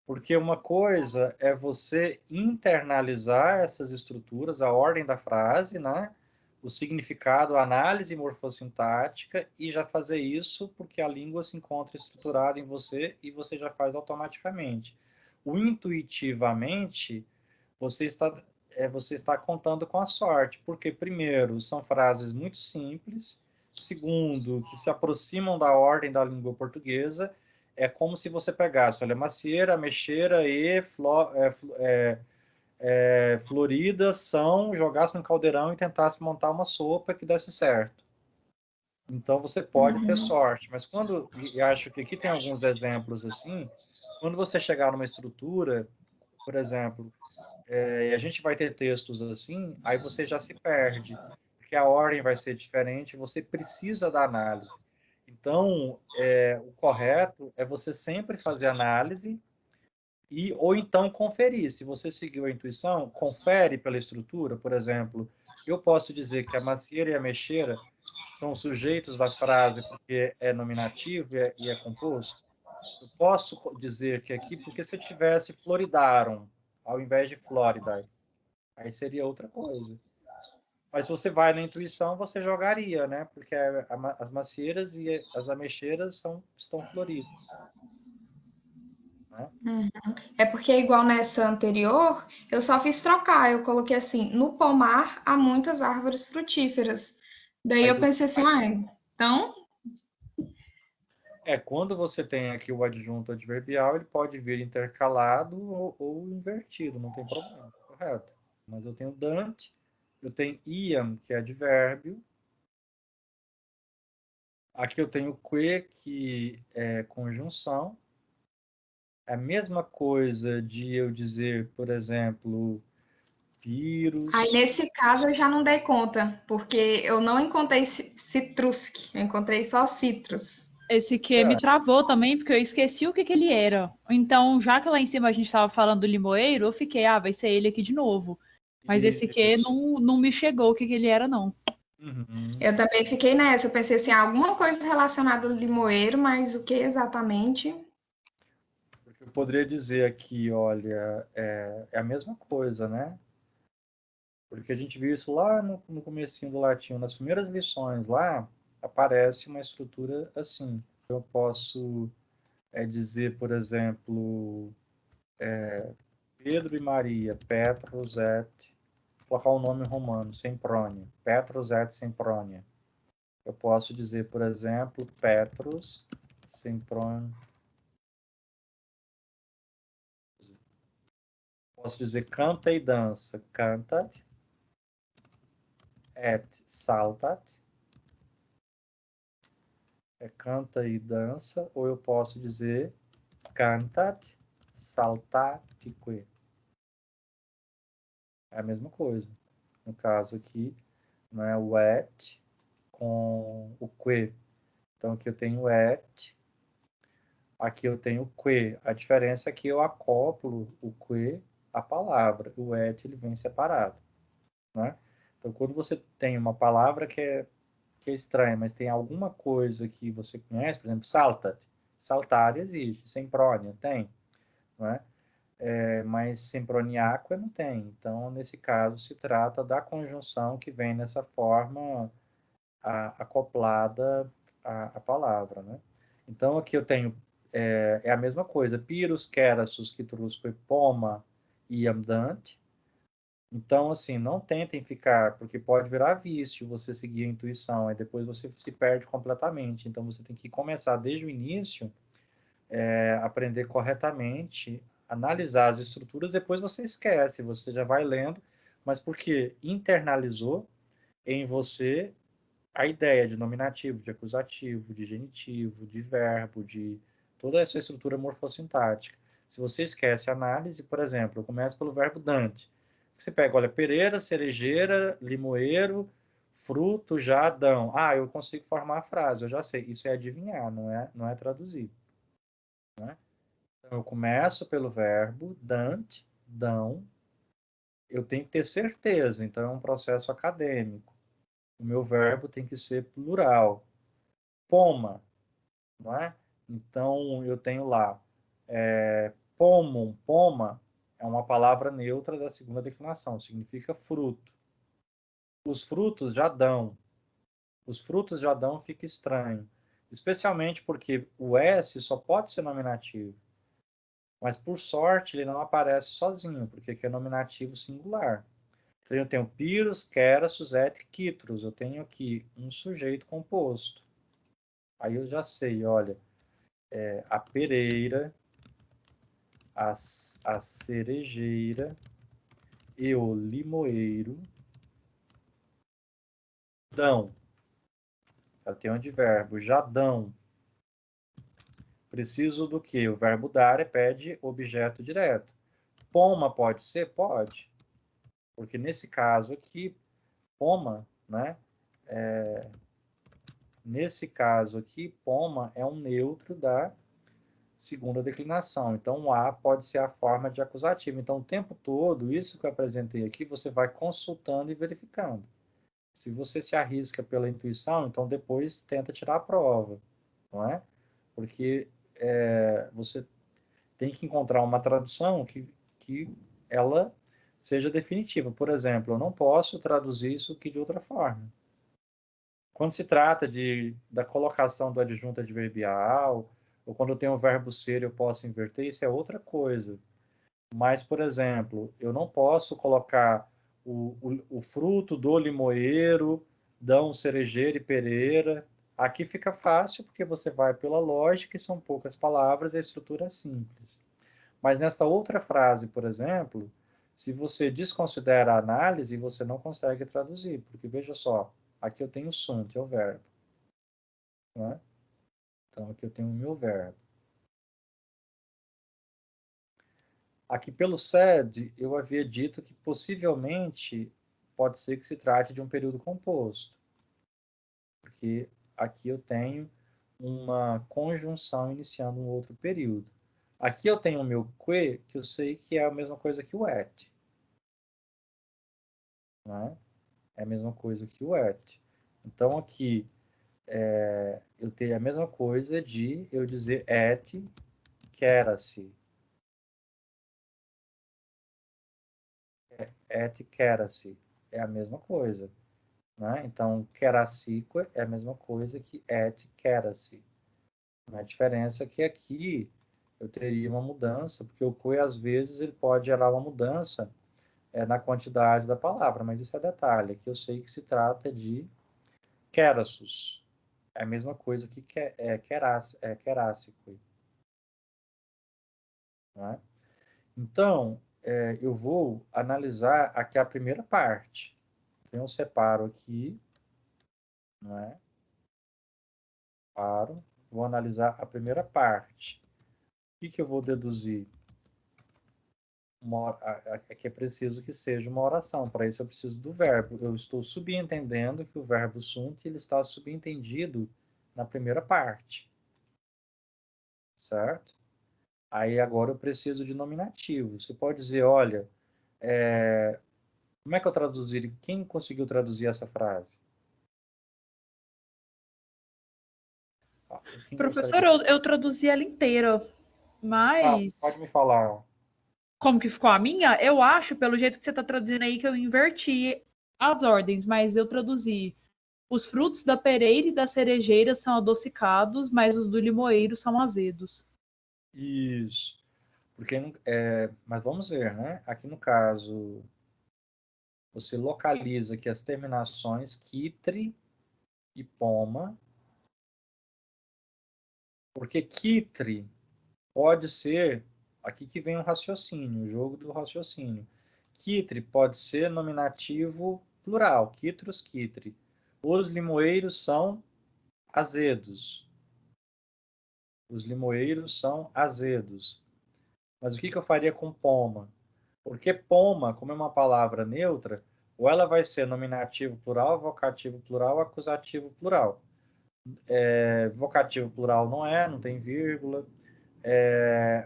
Porque uma coisa é você internalizar essas estruturas, a ordem da frase, né? O significado, a análise morfossintática, e já fazer isso porque a língua se encontra estruturada em você e você já faz automaticamente. O intuitivamente, você está contando com a sorte, porque, primeiro, são frases muito simples, segundo, que se aproximam da ordem da língua portuguesa. É como se você pegasse, olha, macieira, ameixeira e florida são, jogasse no caldeirão e tentasse montar uma sopa que desse certo. Então você pode ter sorte, mas e acho que aqui tem alguns exemplos assim, quando você chegar numa estrutura, por exemplo, a gente vai ter textos assim, aí você já se perde, porque a ordem vai ser diferente, você precisa da análise. Então, o correto é você sempre fazer análise ou então conferir. Se você seguiu a intuição, confere pela estrutura. Por exemplo, eu posso dizer que a macieira e a mexeira são sujeitos da frase porque é nominativo e é composto. Eu posso dizer que aqui, porque se eu tivesse floridaram, ao invés de florida, aí seria outra coisa. Mas se você vai na intuição, você jogaria, né? Porque as macieiras e as ameixeiras estão floridas. Né? É porque, igual nessa anterior, eu só fiz trocar. Eu coloquei assim: no pomar há muitas árvores frutíferas. Daí eu pensei assim: então. Quando você tem aqui o adjunto adverbial, ele pode vir intercalado ou invertido, não tem problema, tá correto. Mas eu tenho Dante, eu tenho iam, que é advérbio. Aqui eu tenho que é conjunção. É a mesma coisa de eu dizer, por exemplo, Pyrrhus. Aí, nesse caso, eu já não dei conta, porque eu não encontrei citrusque, eu encontrei só citrus. Esse que me travou também, porque eu esqueci o que ele era. Então, já que lá em cima a gente estava falando do limoeiro, eu fiquei, vai ser ele aqui de novo. Mas esse que não me chegou o que ele era, não. Uhum. Eu também fiquei nessa, eu pensei assim, alguma coisa relacionada ao limoeiro, mas o que exatamente? Porque eu poderia dizer aqui, olha, é a mesma coisa, né? Porque a gente viu isso lá no comecinho do latim, nas primeiras lições lá, aparece uma estrutura assim. Eu posso dizer, por exemplo, Pedro e Maria, Petros et, colocar o nome romano, Semprônia, Petros et Semprônia. Eu posso dizer, por exemplo, Petros, Semprônia. Posso dizer canta e dança, cantat, et saltat. canta e dança, ou eu posso dizer cantat, saltatique. É a mesma coisa. No caso aqui, não é o et com o que. Então aqui eu tenho et, aqui eu tenho o que. A diferença é que eu acoplo o que à palavra. O et ele vem separado. Né? Então quando você tem uma palavra que é estranha, mas tem alguma coisa que você conhece, por exemplo, saltat. Saltar existe, semprônia tem. Não é? Mas semproniáqua não tem. Então, nesse caso, se trata da conjunção que vem nessa forma acoplada à palavra. Né? Então, aqui eu tenho, a mesma coisa, pirus, querassus, quitrusque, poma e amdante. Então, assim, não tentem ficar, porque pode virar vício você seguir a intuição, aí depois você se perde completamente. Então, você tem que começar desde o início, aprender corretamente, analisar as estruturas, depois você esquece, você já vai lendo, mas porque internalizou em você a ideia de nominativo, de acusativo, de genitivo, de verbo, de toda essa estrutura morfossintática. Se você esquece a análise, por exemplo, eu começo pelo verbo dante. Você pega, olha, pereira, cerejeira, limoeiro, fruto, jadão. Ah, eu consigo formar a frase, eu já sei. Isso é adivinhar, não é traduzir. Né? Então, eu começo pelo verbo dante, dão. Eu tenho que ter certeza, então é um processo acadêmico. O meu verbo tem que ser plural. Poma, não é? Então, eu tenho lá, pomum, poma, é uma palavra neutra da segunda declinação, significa fruto. Os frutos já dão. Os frutos já dão fica estranho. Especialmente porque o S só pode ser nominativo. Mas, por sorte, ele não aparece sozinho, porque aqui é nominativo singular. Então, eu tenho pirus, querassus, et, quitros. Eu tenho aqui um sujeito composto. Aí eu já sei, olha, a pereira, a cerejeira e o limoeiro dão. Eu tenho um advérbio, já dão. Preciso do que? O verbo dar pede objeto direto. Poma pode ser? Pode. Porque nesse caso aqui, poma, né? Nesse caso aqui, poma é um neutro da segunda declinação. Então, o a pode ser a forma de acusativo. Então, o tempo todo, isso que eu apresentei aqui, você vai consultando e verificando. Se você se arrisca pela intuição, então depois tenta tirar a prova, não é? Porque você tem que encontrar uma tradução que ela seja definitiva. Por exemplo, eu não posso traduzir isso aqui de outra forma. Quando se trata da colocação do adjunto adverbial, ou quando eu tenho o verbo ser, eu posso inverter, isso é outra coisa. Mas, por exemplo, eu não posso colocar o fruto do limoeiro, dão, cerejeira e pereira. Aqui fica fácil, porque você vai pela lógica e são poucas palavras e a estrutura é simples. Mas nessa outra frase, por exemplo, se você desconsidera a análise, você não consegue traduzir, porque veja só, aqui eu tenho sunt, é o verbo. Né? Então aqui eu tenho o meu verbo. Aqui pelo SED, eu havia dito que possivelmente pode ser que se trate de um período composto. Porque aqui eu tenho uma conjunção iniciando um outro período. Aqui eu tenho o meu que eu sei que é a mesma coisa que o et. Né? É a mesma coisa que o et. Então aqui eu tenho a mesma coisa de eu dizer et quera-se. Et quera-se. É a mesma coisa. Né? Então, queracique é a mesma coisa que et quera-se. A diferença é que aqui eu teria uma mudança, porque o que às vezes ele pode gerar uma mudança na quantidade da palavra, mas isso é detalhe. Aqui eu sei que se trata de querassus. É a mesma coisa que querácico. Né? Então, eu vou analisar aqui a primeira parte. Então, eu separo aqui, né? Paro. Vou analisar a primeira parte. O que eu vou deduzir? É que é preciso que seja uma oração. Para isso eu preciso do verbo. Eu estou subentendendo que o verbo sunt ele está subentendido na primeira parte. Certo? Aí agora eu preciso de nominativo. Você pode dizer, olha, como é que eu traduziria? Quem conseguiu traduzir essa frase? Quem Professor, consegue? eu traduzi ela inteira, Pode mas me falar. como que ficou a minha? Eu acho, pelo jeito que você está traduzindo aí, que eu inverti as ordens, mas eu traduzi. Os frutos da pereira e da cerejeira são adocicados, mas os do limoeiro são azedos. Isso. Porque, mas vamos ver, né? Aqui no caso, você localiza que as terminações quitre e poma, porque quitre pode ser, aqui que vem o raciocínio, o jogo do raciocínio. Quitre pode ser nominativo plural, quitros, quitre. Os limoeiros são azedos. Os limoeiros são azedos. Mas o que eu faria com poma? Porque poma, como é uma palavra neutra, ou ela vai ser nominativo plural, vocativo plural, acusativo plural. Vocativo plural não tem vírgula.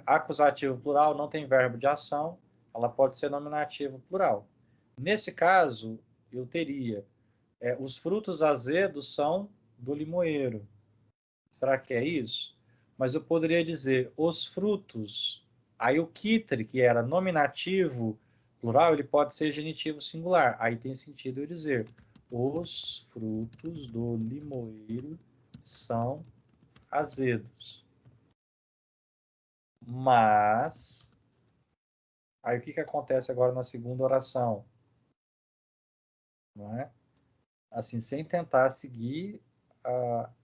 Acusativo plural não tem verbo de ação, ela pode ser nominativo plural. Nesse caso, eu teria os frutos azedos são do limoeiro. Será que é isso? Mas eu poderia dizer os frutos. Aí o quitre, que era nominativo plural, ele pode ser genitivo singular. Aí tem sentido eu dizer os frutos do limoeiro são azedos. Mas aí o que acontece agora na segunda oração? Não é? Assim, sem tentar seguir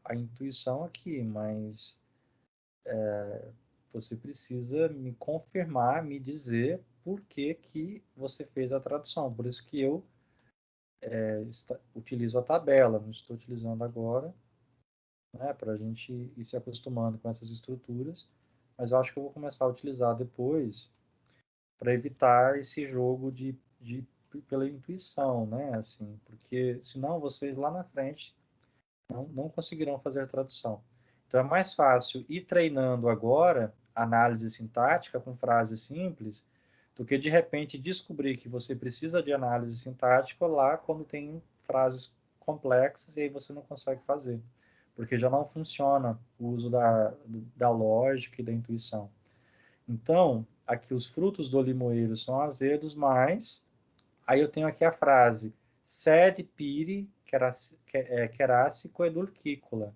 a intuição aqui, mas você precisa me confirmar, me dizer por que que você fez a tradução. Por isso que eu utilizo a tabela, não estou utilizando agora, né, para a gente ir se acostumando com essas estruturas, mas eu acho que eu vou começar a utilizar depois para evitar esse jogo pela intuição, né, assim, porque senão vocês lá na frente não conseguirão fazer a tradução. Então é mais fácil ir treinando agora análise sintática com frases simples do que de repente descobrir que você precisa de análise sintática lá quando tem frases complexas e aí você não consegue fazer, porque já não funciona o uso da lógica e da intuição. Então, aqui os frutos do limoeiro são azedos, mas aí eu tenho aqui a frase sed piri querássico edulcícola,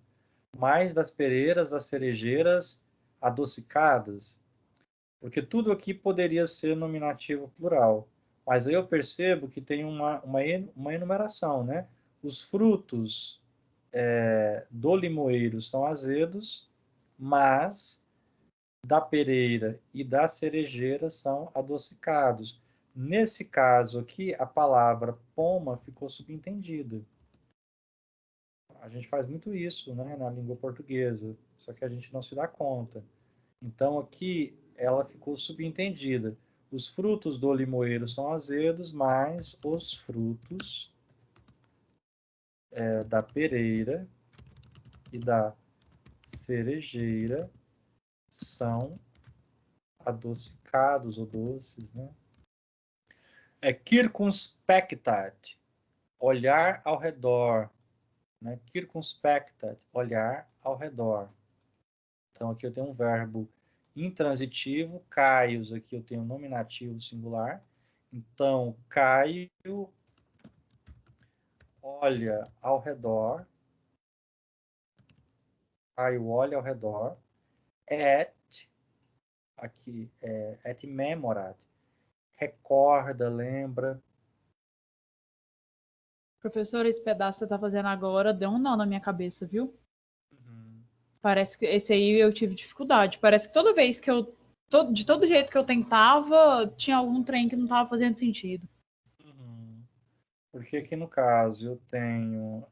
mais das pereiras, das cerejeiras adocicadas, porque tudo aqui poderia ser nominativo plural, mas aí eu percebo que tem uma enumeração, né? Os frutos do limoeiro são azedos, mas da pereira e da cerejeira são adocicados. Nesse caso aqui, a palavra poma ficou subentendida. A gente faz muito isso, né, na língua portuguesa, só que a gente não se dá conta. Então aqui ela ficou subentendida. Os frutos do limoeiro são azedos, mas os frutos da pereira e da cerejeira são adocicados ou doces, né? Circumspectat, olhar ao redor, né? Circumspectat, olhar ao redor. Então aqui eu tenho um verbo intransitivo, Caios, aqui eu tenho um nominativo singular. Então, Caio olha ao redor. Caio olha ao redor. Aqui et memorat, recorda, lembra. Professor, esse pedaço que você está fazendo agora deu um nó na minha cabeça, viu? Uhum. Parece que esse aí eu tive dificuldade. Parece que toda vez que de todo jeito que eu tentava, tinha algum trem que não estava fazendo sentido. Uhum. Porque aqui no caso eu tenho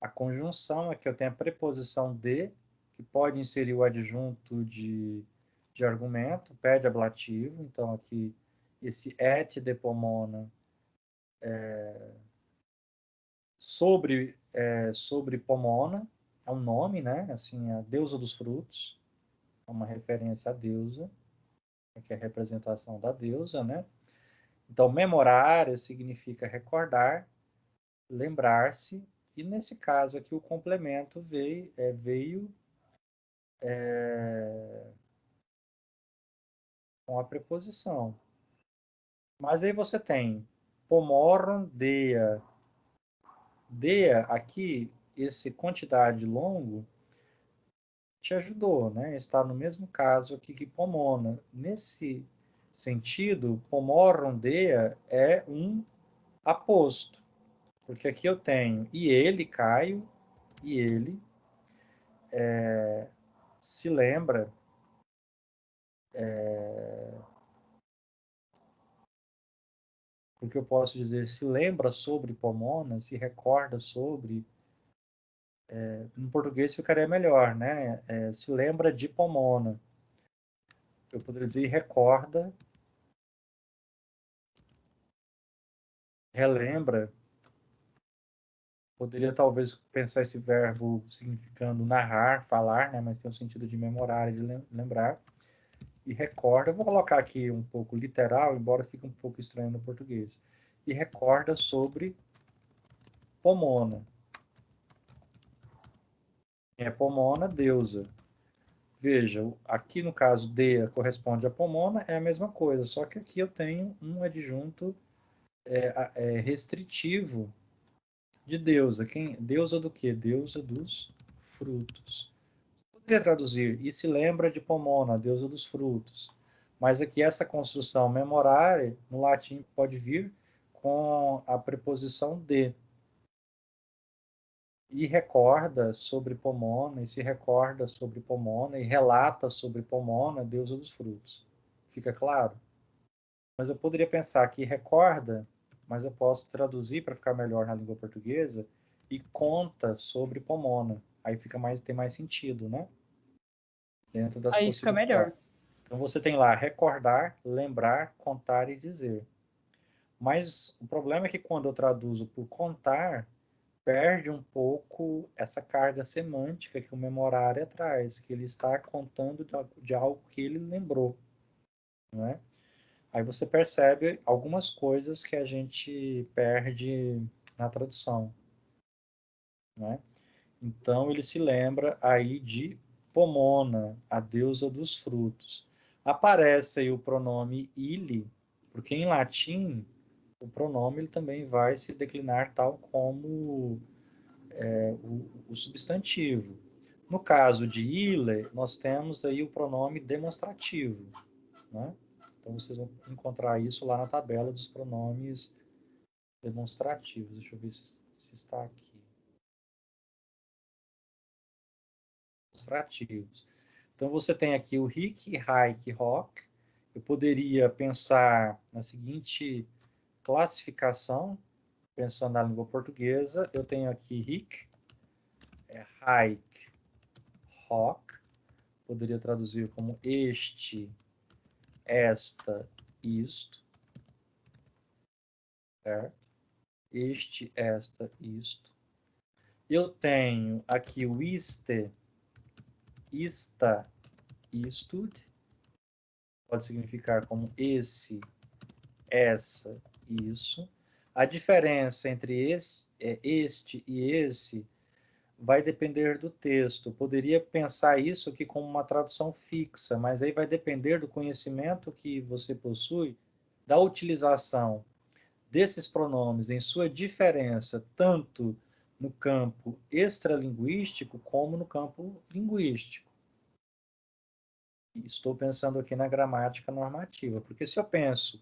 A conjunção é que eu tenho a preposição de, que pode inserir o adjunto de argumento, pede ablativo. Então, aqui, esse et de pomona sobre Pomona, é um nome, né? Assim, a deusa dos frutos, é uma referência à deusa, que é a representação da deusa, né? Então, memorare significa recordar, lembrar-se, e nesse caso aqui o complemento veio com a preposição. Mas aí você tem pomoron dea. Dea, aqui, esse quantidade longo, te ajudou, né? Está no mesmo caso aqui que pomona. Nesse sentido, pomoron dea é um aposto. Porque aqui eu tenho e ele, Caio, e ele se lembra porque eu posso dizer se lembra sobre Pomona, se recorda sobre. No português ficaria melhor, né? Se lembra de Pomona. Eu poderia dizer recorda, relembra. Poderia talvez pensar esse verbo significando narrar, falar, né? Mas tem o sentido de memorar e de lembrar. E recorda, eu vou colocar aqui um pouco literal, embora fique um pouco estranho no português. E recorda sobre Pomona. É Pomona, deusa. Veja, aqui no caso Dea corresponde a Pomona, é a mesma coisa, só que aqui eu tenho um adjunto restritivo de deusa. Deusa do quê? Deusa dos frutos. Poderia traduzir, e se lembra de Pomona, deusa dos frutos. Mas aqui essa construção memorare, no latim, pode vir com a preposição de. E recorda sobre Pomona, e se recorda sobre Pomona, e relata sobre Pomona, deusa dos frutos. Fica claro? Mas eu poderia pensar que recorda, mas eu posso traduzir para ficar melhor na língua portuguesa, e conta sobre Pomona. Aí tem mais sentido, né? Dentro das Aí fica melhor. possibilidades. Então você tem lá recordar, lembrar, contar e dizer. Mas o problema é que quando eu traduzo por contar, perde um pouco essa carga semântica que o memorário traz, que ele está contando de algo que ele lembrou, não é? Aí você percebe algumas coisas que a gente perde na tradução, né? Então ele se lembra aí de Pomona, a deusa dos frutos. Aparece aí o pronome ili, porque em latim o pronome ele também vai se declinar tal como o substantivo. No caso de ile, nós temos aí o pronome demonstrativo, né? Então vocês vão encontrar isso lá na tabela dos pronomes demonstrativos. Deixa eu ver se está aqui. Demonstrativos. Então você tem aqui o hic, haec, hoc. Eu poderia pensar na seguinte classificação, pensando na língua portuguesa. Eu tenho aqui hic, haec, hoc. Poderia traduzir como este, esta, isto. Certo? Este, esta, isto. Eu tenho aqui o iste, esta, istud. Pode significar como esse, essa, isso. A diferença entre este e esse vai depender do texto. Eu poderia pensar isso aqui como uma tradução fixa, mas aí vai depender do conhecimento que você possui da utilização desses pronomes em sua diferença, tanto no campo extralinguístico como no campo linguístico. Estou pensando aqui na gramática normativa, porque se eu penso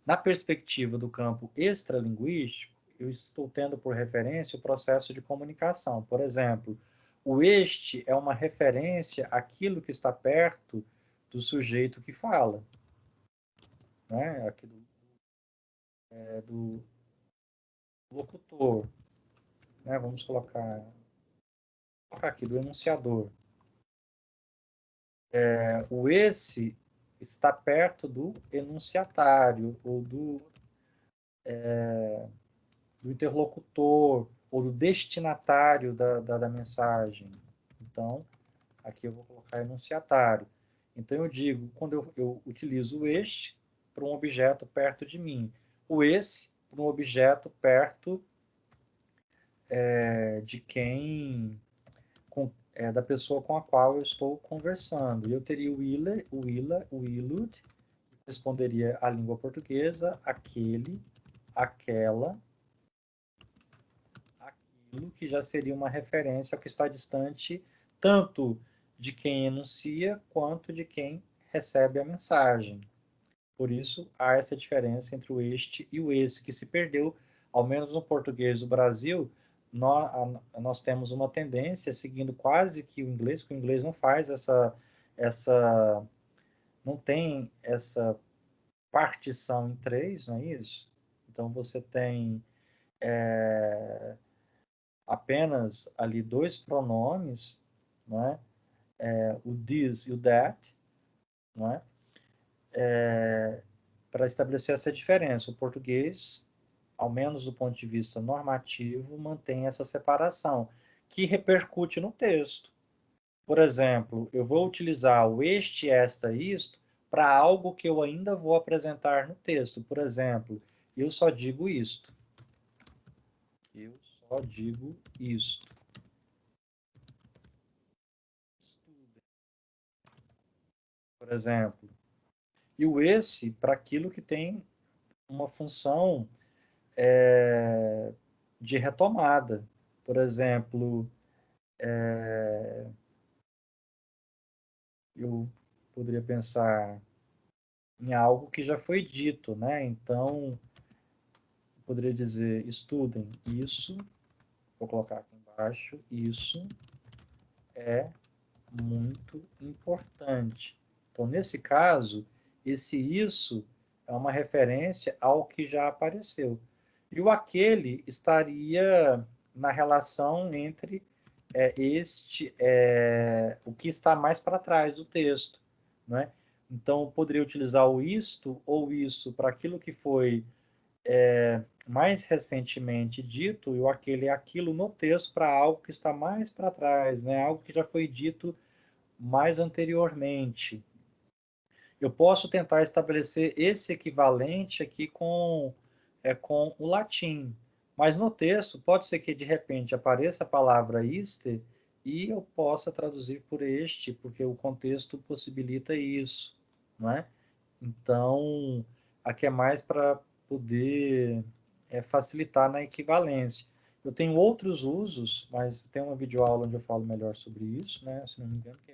na perspectiva do campo extralinguístico, eu estou tendo por referência o processo de comunicação. Por exemplo, o este é uma referência àquilo que está perto do sujeito que fala, né? Aqui do locutor. Né? Vamos colocar colocar aqui, do enunciador. O esse está perto do enunciatário, ou do interlocutor, ou do destinatário da mensagem. Então, aqui eu vou colocar enunciatário. Então, eu digo, quando eu utilizo o este para um objeto perto de mim, o esse para um objeto perto de quem, da pessoa com a qual eu estou conversando. Eu teria o ila, o ilud, responderia a língua portuguesa, aquele, aquela, aquilo, que já seria uma referência ao que está distante tanto de quem enuncia quanto de quem recebe a mensagem. Por isso, há essa diferença entre o este e o esse, que se perdeu, ao menos no português do Brasil. Nós temos uma tendência, seguindo quase que o inglês, porque o inglês não faz não tem essa partição em três, não é isso? Então, você tem apenas ali dois pronomes, não é? O this e o that, não é? Para estabelecer essa diferença. O português, ao menos do ponto de vista normativo, mantém essa separação, que repercute no texto. Por exemplo, eu vou utilizar o este, esta, isto para algo que eu ainda vou apresentar no texto. Por exemplo, eu só digo isto. Eu só digo isto. Por exemplo. E o esse para aquilo que tem uma função de retomada. Por exemplo, eu poderia pensar em algo que já foi dito, né? Então, eu poderia dizer, estudem isso, vou colocar aqui embaixo, isso é muito importante. Então, nesse caso, esse isso é uma referência ao que já apareceu. E o aquele estaria na relação entre o que está mais para trás do texto, né? Então, eu poderia utilizar o isto ou isso para aquilo que foi mais recentemente dito, e o aquele é aquilo no texto para algo que está mais para trás, né? Algo que já foi dito mais anteriormente. Eu posso tentar estabelecer esse equivalente aqui com o latim, mas no texto pode ser que de repente apareça a palavra iste e eu possa traduzir por este, porque o contexto possibilita isso, não é? Então, aqui é mais para poder facilitar na equivalência. Eu tenho outros usos, mas tem uma videoaula onde eu falo melhor sobre isso, né? Se não me engano, que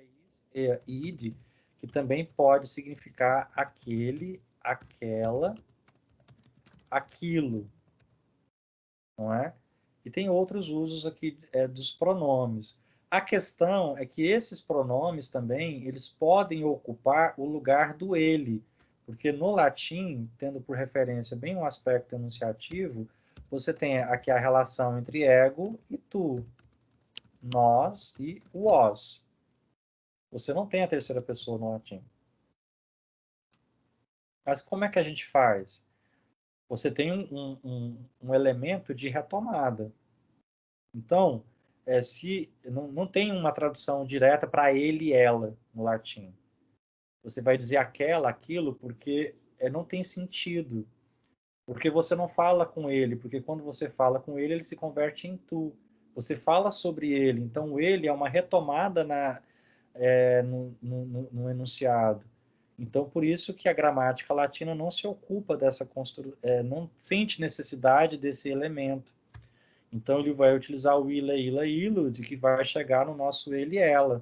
é id, que também pode significar aquele, aquela, aquilo, não é? E tem outros usos aqui dos pronomes. A questão é que esses pronomes também, eles podem ocupar o lugar do ele, porque no latim, tendo por referência bem um aspecto enunciativo, você tem aqui a relação entre ego e tu, nós e vós. Você não tem a terceira pessoa no latim. Mas como é que a gente faz? Você tem um elemento de retomada. Então, se não tem uma tradução direta para ele e ela no latim. Você vai dizer aquela, aquilo, porque não tem sentido. Porque você não fala com ele, porque quando você fala com ele, ele se converte em tu. Você fala sobre ele, então ele é uma retomada no enunciado. Então, por isso que a gramática latina não se ocupa dessa construção, não sente necessidade desse elemento. Então, ele vai utilizar o ila, ila, ilud, que vai chegar no nosso ele e ela,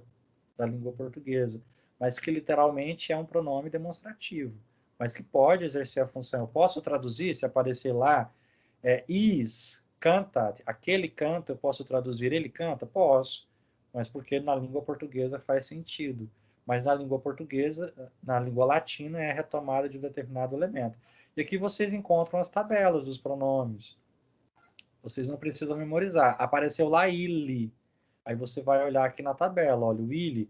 da língua portuguesa, mas que literalmente é um pronome demonstrativo, mas que pode exercer a função. Eu posso traduzir, se aparecer lá, is, cantat, aquele canta, eu posso traduzir ele canta? Posso, mas porque na língua portuguesa faz sentido. Mas na língua portuguesa, na língua latina, é a retomada de um determinado elemento. E aqui vocês encontram as tabelas dos pronomes. Vocês não precisam memorizar. Apareceu lá ele. Aí você vai olhar aqui na tabela, olha, o Willy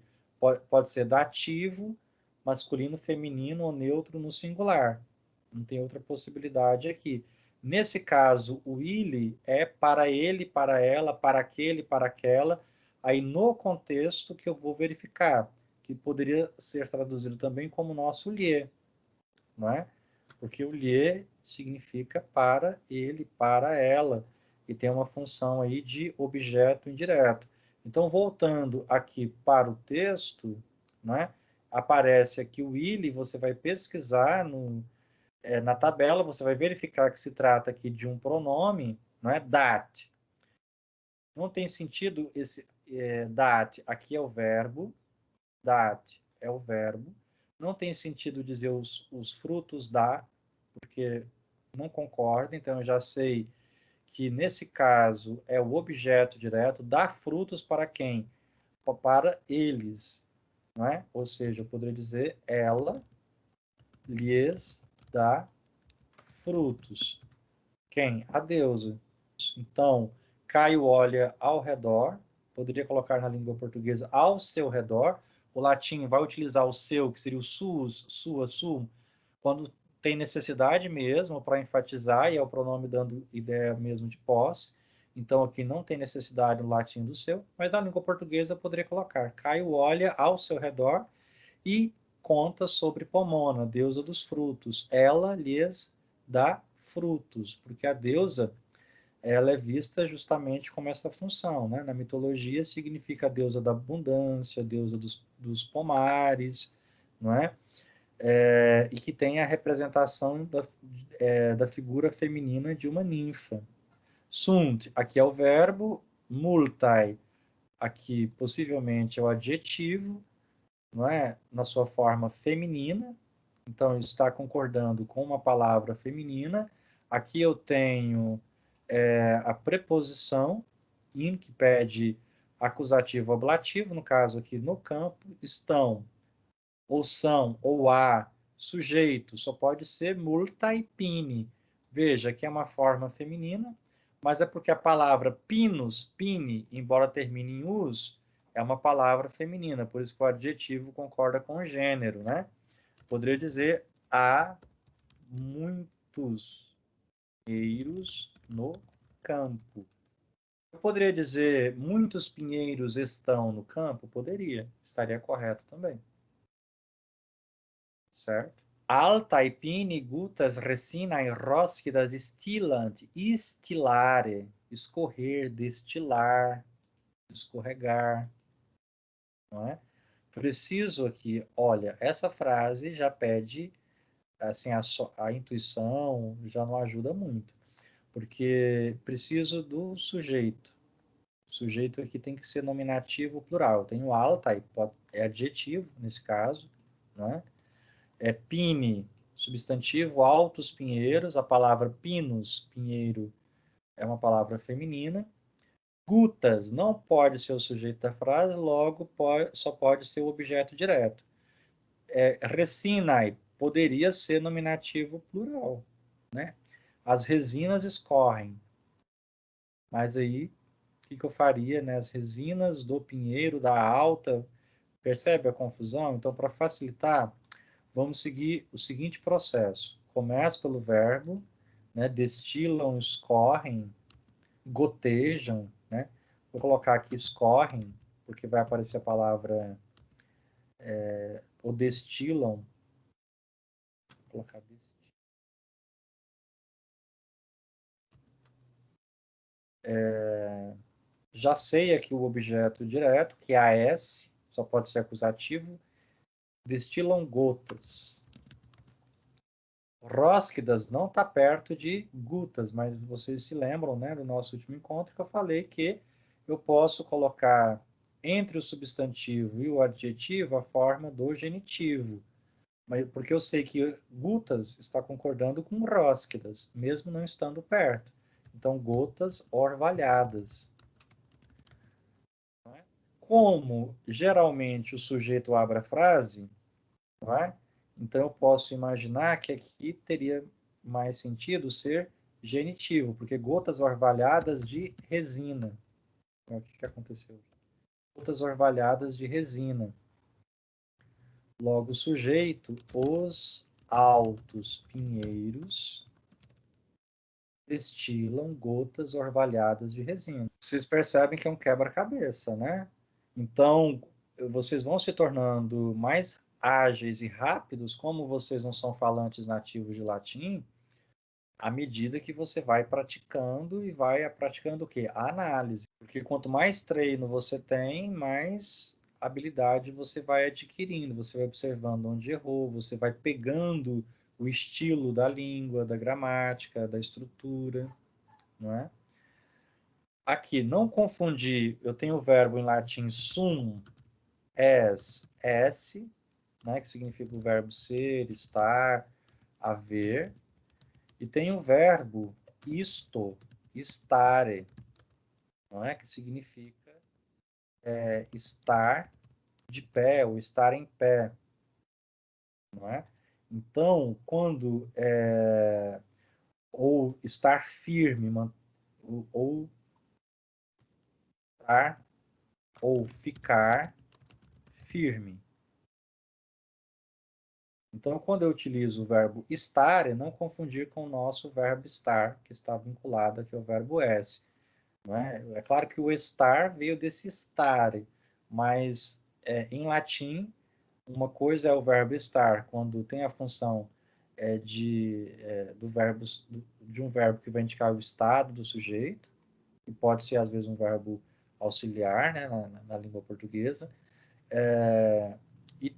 pode ser dativo, masculino, feminino ou neutro no singular. Não tem outra possibilidade aqui. Nesse caso, o Willy é para ele, para ela, para aquele, para aquela. Aí no contexto que eu vou verificar, que poderia ser traduzido também como nosso lhe, não é? Porque o lhe significa para ele, para ela, e tem uma função aí de objeto indireto. Então, voltando aqui para o texto, né, aparece aqui o Willy, você vai pesquisar na tabela, você vai verificar que se trata aqui de um pronome, não é? Dat. Não tem sentido esse dat, aqui é o verbo, dat é o verbo. Não tem sentido dizer os frutos da, porque não concorda, então eu já sei que nesse caso é o objeto direto, dá frutos para quem? Para eles, não é? Ou seja, eu poderia dizer ela lhes dá frutos. Quem? A deusa. Então, Caio olha ao redor, poderia colocar na língua portuguesa ao seu redor. O latim vai utilizar o seu, que seria o sus, sua, sum, quando tem necessidade mesmo para enfatizar, e é o pronome dando ideia mesmo de posse. Então, aqui não tem necessidade no latim do seu, mas na língua portuguesa poderia colocar Caio olha ao seu redor e conta sobre Pomona, deusa dos frutos. Ela lhes dá frutos, porque a deusa ela é vista justamente como essa função, né? Na mitologia significa a deusa da abundância, a deusa dos pomares, não é? E que tem a representação da figura feminina de uma ninfa. Sunt, aqui é o verbo, multai, aqui possivelmente é o adjetivo, não é? Na sua forma feminina, então está concordando com uma palavra feminina. Aqui eu tenho a preposição in, que pede acusativo ablativo, no caso aqui no campo, estão, ou são, ou há, sujeito, só pode ser multai pini. Veja que é uma forma feminina, mas é porque a palavra pinus, pine, embora termine em us, é uma palavra feminina, por isso que o adjetivo concorda com o gênero, né? Poderia dizer há muitos pinheiros no campo. Eu poderia dizer muitos pinheiros estão no campo? Poderia, estaria correto também. Certo? Altae pini gutas resinae roscidas stilant, estilare, escorrer, destilar, escorregar, não é? Preciso aqui, olha, essa frase já pede, assim, a intuição já não ajuda muito, porque preciso do sujeito. O sujeito aqui tem que ser nominativo plural. Tem o alta, é adjetivo nesse caso, não é? Pine, substantivo, altos pinheiros. A palavra pinus, pinheiro, é uma palavra feminina. Gutas não pode ser o sujeito da frase, logo só pode ser o objeto direto. Resinae poderia ser nominativo plural, né? As resinas escorrem. Mas aí, o que eu faria, né? As resinas do pinheiro, da alta, percebe a confusão? Então, para facilitar, vamos seguir o seguinte processo. Começa pelo verbo, né? Destilam, escorrem, gotejam, né? Vou colocar aqui escorrem, porque vai aparecer a palavra ou destilam. Vou colocar já sei aqui o objeto direto, que é AS, só pode ser acusativo. Destilam gotas. Rósquidas não está perto de gutas, mas vocês se lembram, né, do nosso último encontro que eu falei que eu posso colocar entre o substantivo e o adjetivo a forma do genitivo, porque eu sei que gutas está concordando com rósquidas, mesmo não estando perto. Então, gotas orvalhadas. Como geralmente o sujeito abre a frase, não é? Então eu posso imaginar que aqui teria mais sentido ser genitivo, porque gotas orvalhadas de resina. O que aconteceu? gotas orvalhadas de resina. Logo, sujeito, os altos pinheiros destilam gotas orvalhadas de resina. Vocês percebem que é um quebra-cabeça, né? Então, vocês vão se tornando mais ágeis e rápidos, como vocês não são falantes nativos de latim, à medida que você vai praticando e vai praticando o quê? A análise. Porque quanto mais treino você tem, mais habilidade você vai adquirindo, você vai observando onde errou, você vai pegando o estilo da língua, da gramática, da estrutura, não é? Aqui, não confundir, eu tenho o verbo em latim sum, es, esse, né, que significa o verbo ser, estar, haver, e tem o verbo isto, stare, não é? Que significa estar de pé ou estar em pé, não é? Então, quando ou estar firme, ou estar ou ficar firme. Então, quando eu utilizo o verbo estar, é não confundir com o nosso verbo estar, que está vinculado aqui ao verbo esse. Não é? É claro que o estar veio desse stare, mas em latim, uma coisa é o verbo estar, quando tem a função de um verbo que vai indicar o estado do sujeito, e pode ser às vezes um verbo auxiliar, né, na língua portuguesa. E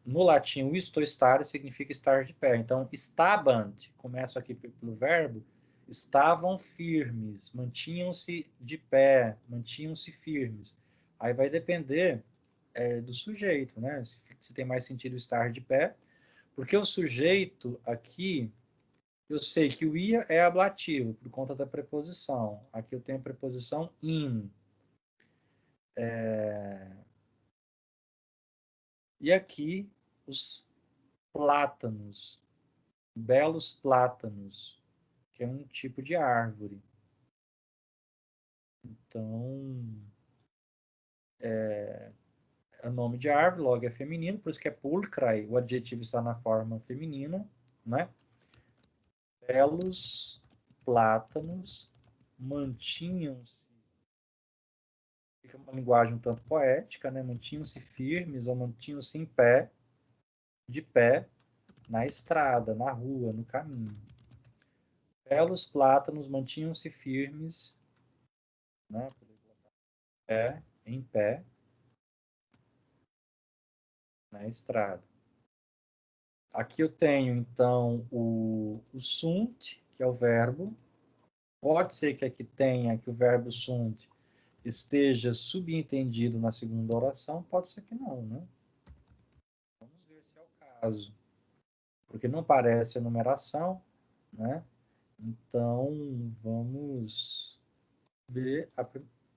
no latim, o isto stare significa estar de pé. Então, stabant, começa aqui pelo verbo, estavam firmes, mantinham-se de pé, mantinham-se firmes. Aí vai depender do sujeito, né? Se tem mais sentido estar de pé, porque o sujeito aqui, eu sei que o ia é ablativo, por conta da preposição. Aqui eu tenho a preposição in. E aqui os plátanos, belos plátanos, que é um tipo de árvore. Então, é nome de árvore, logo é feminino, por isso que é pulcrae, o adjetivo está na forma feminina, né? Belos plátanos mantinham-se, fica uma linguagem um tanto poética, né? Mantinham-se firmes ou mantinham-se em pé, de pé, na estrada, na rua, no caminho. Belos plátanos mantinham-se firmes, né? Em pé, na estrada. Aqui eu tenho, então, o sunt, que é o verbo. Pode ser que aqui tenha que o verbo sunt esteja subentendido na segunda oração, pode ser que não, né? Vamos ver se é o caso. Porque não parece a numeração, né? Então, vamos ver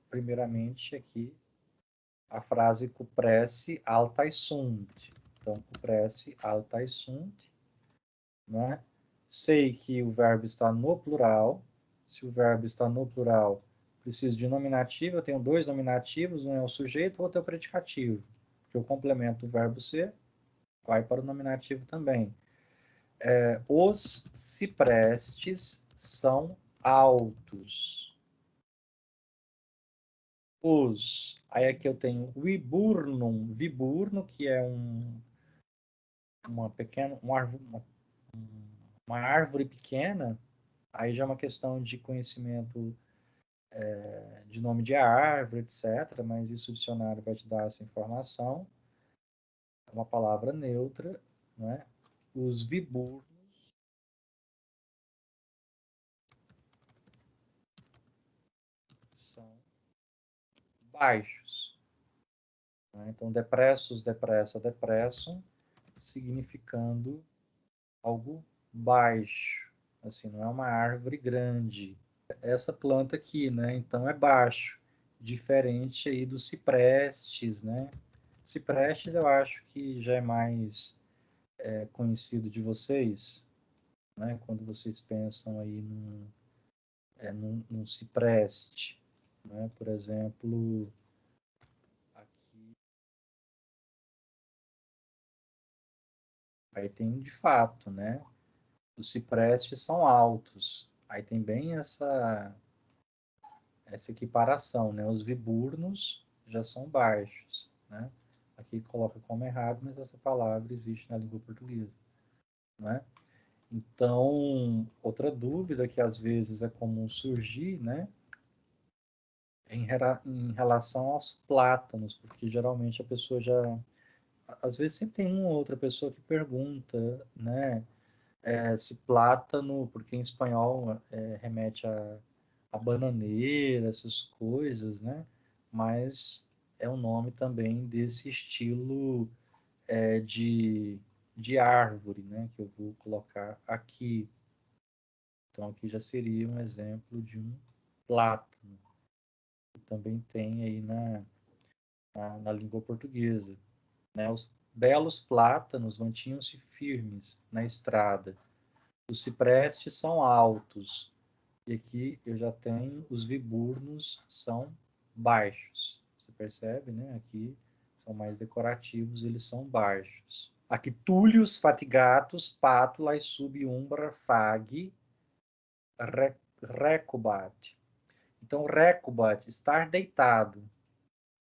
primeiramente aqui a frase cupresse altai sunt. Então, cupresse altai sunt, né? Sei que o verbo está no plural. Se o verbo está no plural, preciso de nominativo. Eu tenho dois nominativos, um é o sujeito, o outro é o predicativo. Porque eu complemento o verbo ser, vai para o nominativo também. Os ciprestes são altos. Aí aqui eu tenho viburnum, viburno, que é uma árvore pequena. Aí já é uma questão de conhecimento de nome de árvore, etc. Mas isso o dicionário vai te dar essa informação. É uma palavra neutra, né? Os viburnos são baixos, né? Então, depressos, depressa, depressum, significando algo baixo. Assim, não é uma árvore grande. Essa planta aqui, né? Então é baixo, diferente aí dos ciprestes, né? Ciprestes eu acho que já é mais conhecido de vocês, né? Quando vocês pensam aí num cipreste, né? Por exemplo, aqui Aí tem de fato, né? Os ciprestes são altos. Aí tem bem essa equiparação, né? Os viburnos já são baixos, né? Aqui coloca como errado, mas essa palavra existe na língua portuguesa, né? Então, outra dúvida que às vezes é comum surgir, né? Em relação aos plátanos, porque geralmente a pessoa já... Às vezes sempre tem uma ou outra pessoa que pergunta, né? Se plátano, porque em espanhol remete a bananeira, essas coisas, né? Mas é o nome também desse estilo de árvore, né? Que eu vou colocar aqui. Então aqui já seria um exemplo de um plátano, que também tem aí na língua portuguesa, né? Os belos plátanos mantinham-se firmes na estrada. Os ciprestes são altos. E aqui eu já tenho os viburnos são baixos. Você percebe, né? Aqui são mais decorativos, eles são baixos. Aqui, túlios, fatigatus, pátula, sub umbra, fag, recubat. Então, recubat, estar deitado.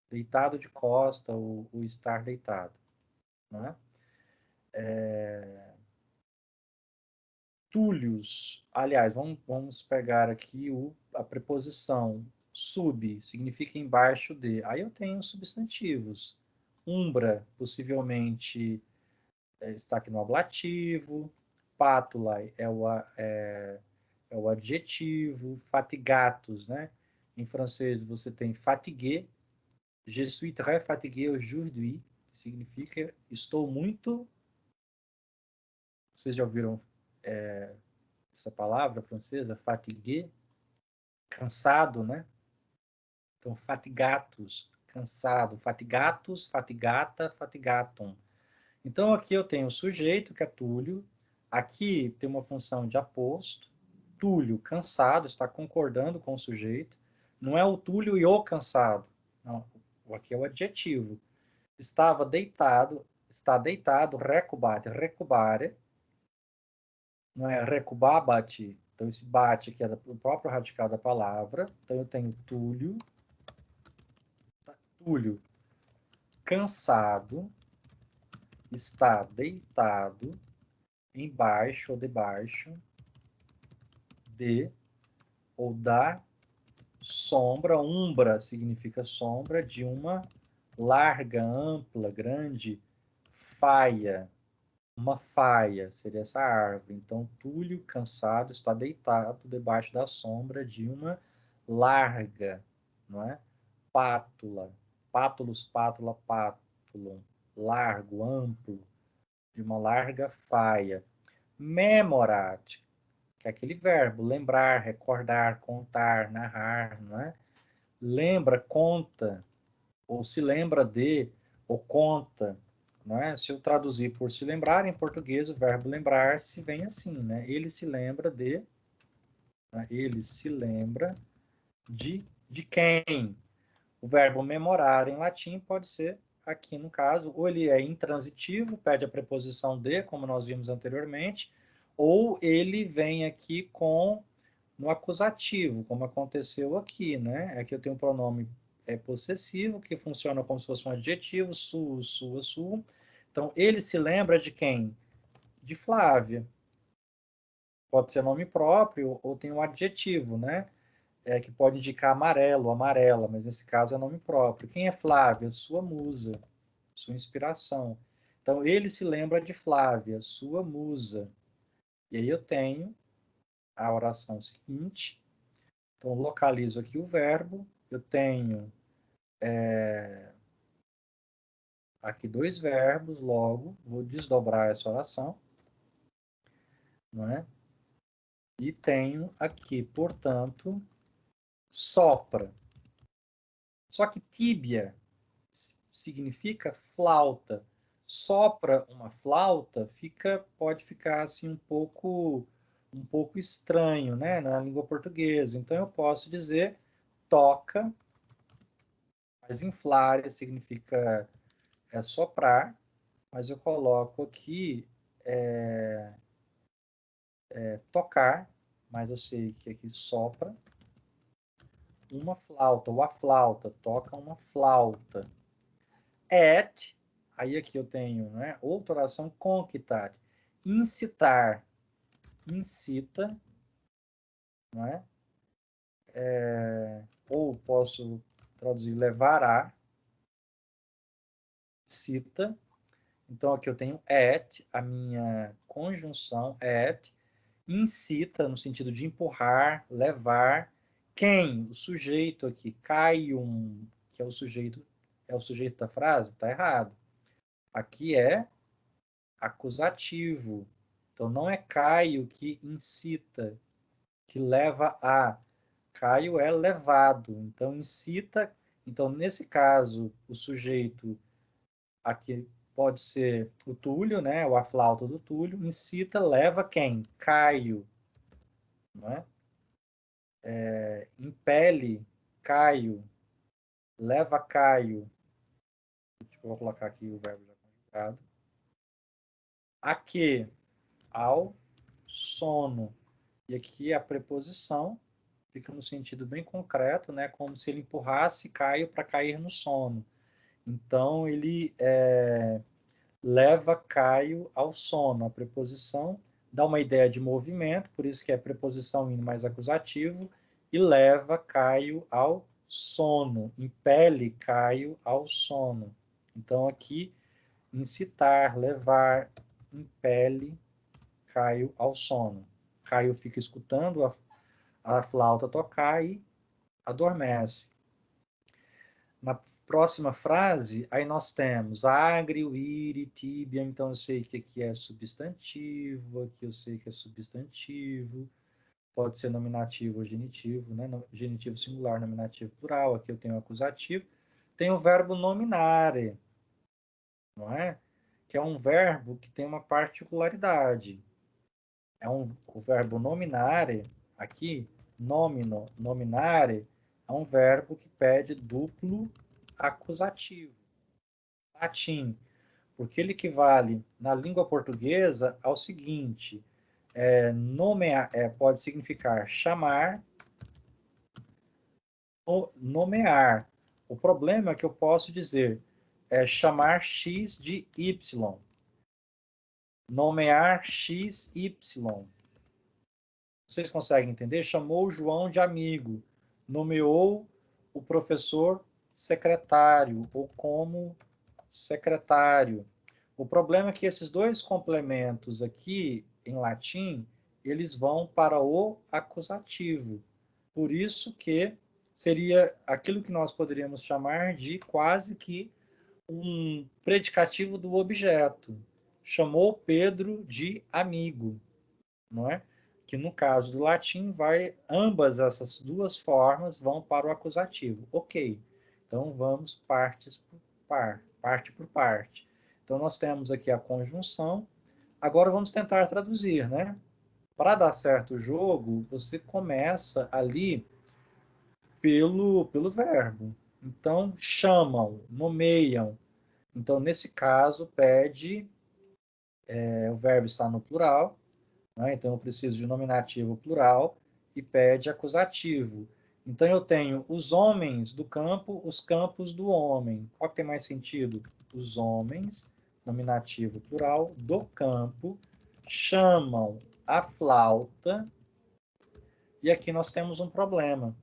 Deitado de costa, ou estar deitado. Né? Túlios, aliás, vamos pegar aqui a preposição sub, significa embaixo de. Aí eu tenho substantivos. Umbra, possivelmente está aqui no ablativo. Pátula é o adjetivo. Fatigatus, né? Em francês você tem fatigué. Je suis très fatigué aujourd'hui. Significa estou muito... Vocês já ouviram essa palavra francesa, fatigué, cansado, né? Então, fatigatus, cansado, fatigatus, fatigata, fatigatum. Então, aqui eu tenho o sujeito, que é Túlio. Aqui tem uma função de aposto. Túlio, cansado, está concordando com o sujeito. Não é o Túlio e o cansado. Não, aqui é o adjetivo. Estava deitado, está deitado, recubate, recubare. Não é recubabate. Então, esse bate aqui é o próprio radical da palavra. Então, eu tenho Túlio. Túlio, cansado, está deitado, embaixo ou debaixo de ou da sombra. Umbra significa sombra, de uma larga, ampla, grande faia. Uma faia seria essa árvore. Então, Túlio, cansado, está deitado debaixo da sombra de uma larga, não é? Pátula, pátulus, pátula, pátulum, largo, amplo, de uma larga faia. Memorat, que é aquele verbo, lembrar, recordar, contar, narrar, não é? Lembra, conta, ou se lembra de, ou conta, não é? Se eu traduzir por se lembrar, em português, o verbo lembrar-se vem assim, né? Ele se lembra de, né? Ele se lembra de quem? O verbo memorar em latim pode ser, aqui no caso, ou ele é intransitivo, pede a preposição de, como nós vimos anteriormente, ou ele vem aqui no acusativo, como aconteceu aqui, né? Aqui eu tenho um pronome possessivo, que funciona como se fosse um adjetivo, sua, sua. Então, ele se lembra de quem? De Flávia. Pode ser nome próprio, ou tem um adjetivo, né? Que pode indicar amarelo, amarela, mas nesse caso é nome próprio. Quem é Flávia? Sua musa, sua inspiração. Então, ele se lembra de Flávia, sua musa. E aí eu tenho a oração seguinte. Então, localizo aqui o verbo. Eu tenho aqui dois verbos, logo, vou desdobrar essa oração. Não é? E tenho aqui, portanto, sopra. Só que tíbia significa flauta. Sopra uma flauta, pode ficar assim um pouco estranho, né, na língua portuguesa. Então eu posso dizer toca, mas inflare significa soprar, mas eu coloco aqui tocar, mas eu sei que aqui sopra uma flauta, ou a flauta, toca uma flauta. Et, aí aqui eu tenho, né, outra oração, concitat, incitar, incita, não é? Ou posso traduzir levará, cita. Então aqui eu tenho et, a minha conjunção et, incita no sentido de empurrar, levar. Quem? O sujeito aqui, caium, que é o sujeito da frase, está errado. Aqui é acusativo. Então não é Caio que incita, que leva a. Caio é levado. Então incita. Então nesse caso o sujeito aqui pode ser o Túlio, né? Ou a flauta do Túlio. Incita, leva quem? Caio. Não é? Impele, Caio. Leva Caio. Vou colocar aqui o verbo já conjugado. A que? Ao sono. E aqui a preposição fica no sentido bem concreto, né? Como se ele empurrasse Caio para cair no sono. Então ele leva Caio ao sono. A preposição dá uma ideia de movimento, por isso que é preposição in mais acusativo, e leva Caio ao sono, impele Caio ao sono. Então aqui, incitar, levar, impele Caio ao sono. Caio fica escutando a flauta tocar e adormece. Na próxima frase, aí nós temos agrio, ire, tibia, então eu sei que aqui é substantivo, aqui eu sei que é substantivo, pode ser nominativo ou genitivo, né? Genitivo singular, nominativo plural, aqui eu tenho acusativo. Tem o verbo nominare, não é? Que é um verbo que tem uma particularidade. O verbo nominare, aqui, nomino, nominare, é um verbo que pede duplo acusativo. Latim, porque ele equivale na língua portuguesa ao seguinte, nomear, pode significar chamar ou nomear. O problema é que eu posso dizer chamar X de Y. Nomear X, Y. Vocês conseguem entender? Chamou o João de amigo. Nomeou o professor secretário ou como secretário. O problema é que esses dois complementos aqui, em latim, eles vão para o acusativo. Por isso que seria aquilo que nós poderíamos chamar de quase que um predicativo do objeto. Chamou Pedro de amigo, não é? Que no caso do latim, ambas essas duas formas vão para o acusativo. Ok, então vamos parte por parte. Então nós temos aqui a conjunção. Agora vamos tentar traduzir, né? Para dar certo o jogo, você começa ali pelo verbo. Então chamam, nomeiam. Então nesse caso pede, o verbo está no plural, né? Então eu preciso de nominativo plural e pede acusativo. Então eu tenho os homens do campo, os campos do homem. Qual que tem mais sentido? Os homens, nominativo plural, do campo, chamam a flauta. E aqui nós temos um problema.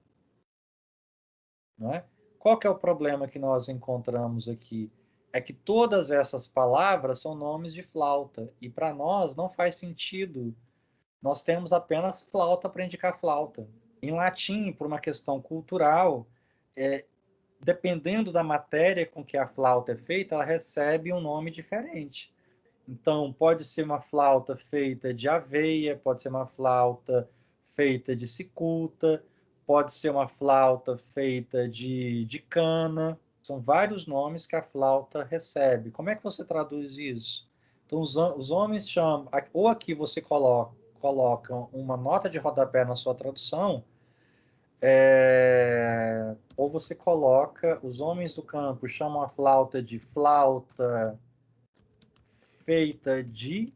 Não é? Qual que é o problema que nós encontramos aqui? É que todas essas palavras são nomes de flauta. E para nós não faz sentido. Nós temos apenas flauta para indicar flauta. Em latim, por uma questão cultural, dependendo da matéria com que a flauta é feita, ela recebe um nome diferente. Então, pode ser uma flauta feita de aveia, pode ser uma flauta feita de cicuta, pode ser uma flauta feita de cana. São vários nomes que a flauta recebe. Como é que você traduz isso? Então, os homens chamam... Ou aqui você coloca uma nota de rodapé na sua tradução, ou você coloca, os homens do campo chamam a flauta de flauta feita de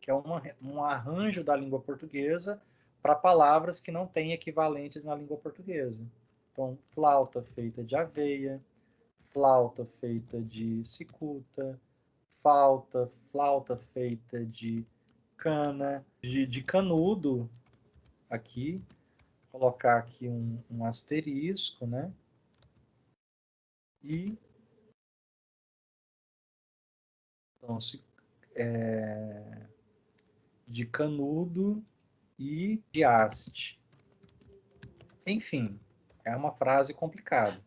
que é um arranjo da língua portuguesa para palavras que não têm equivalentes na língua portuguesa. Então, flauta feita de aveia, flauta feita de cicuta, flauta feita de cana, de canudo, aqui, colocar aqui um asterisco, né? E então, de canudo e de haste. Enfim, é uma frase complicada.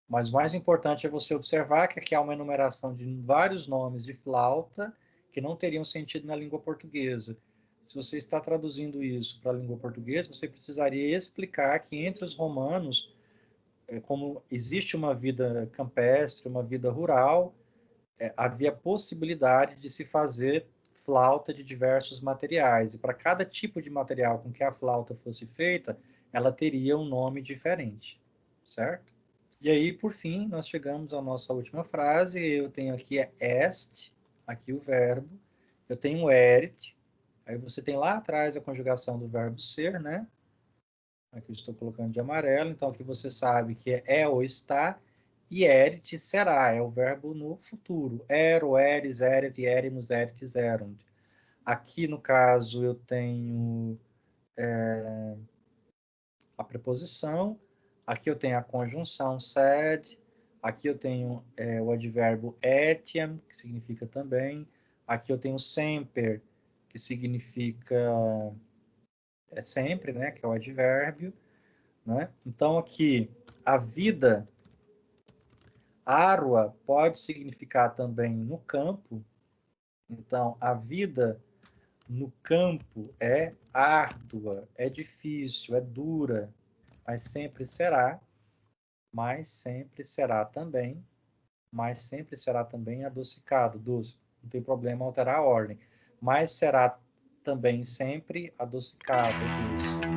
Mas o mais importante é você observar que aqui há uma enumeração de vários nomes de flauta que não teriam sentido na língua portuguesa. Se você está traduzindo isso para a língua portuguesa, você precisaria explicar que entre os romanos, como existe uma vida campestre, uma vida rural, havia possibilidade de se fazer flauta de diversos materiais. E para cada tipo de material com que a flauta fosse feita, ela teria um nome diferente, certo? E aí, por fim, nós chegamos à nossa última frase. Eu tenho aqui est, aqui o verbo. Eu tenho erit. Aí você tem lá atrás a conjugação do verbo ser, né? Aqui eu estou colocando de amarelo. Então, aqui você sabe que é ou está. E erit será, é o verbo no futuro. Ero, eres, eret, erimus, erites, erunt. Aqui, no caso, eu tenho a preposição. Aqui eu tenho a conjunção sed. Aqui eu tenho o advérbio etiam, que significa também. Aqui eu tenho semper, que significa sempre, né? Que é o advérbio. Né? Então, aqui, a vida árua pode significar também no campo. Então, a vida no campo é árdua, é difícil, é dura, mas sempre será também, adocicado, doce. Não tem problema alterar a ordem. Mas será também sempre adocicado, doce.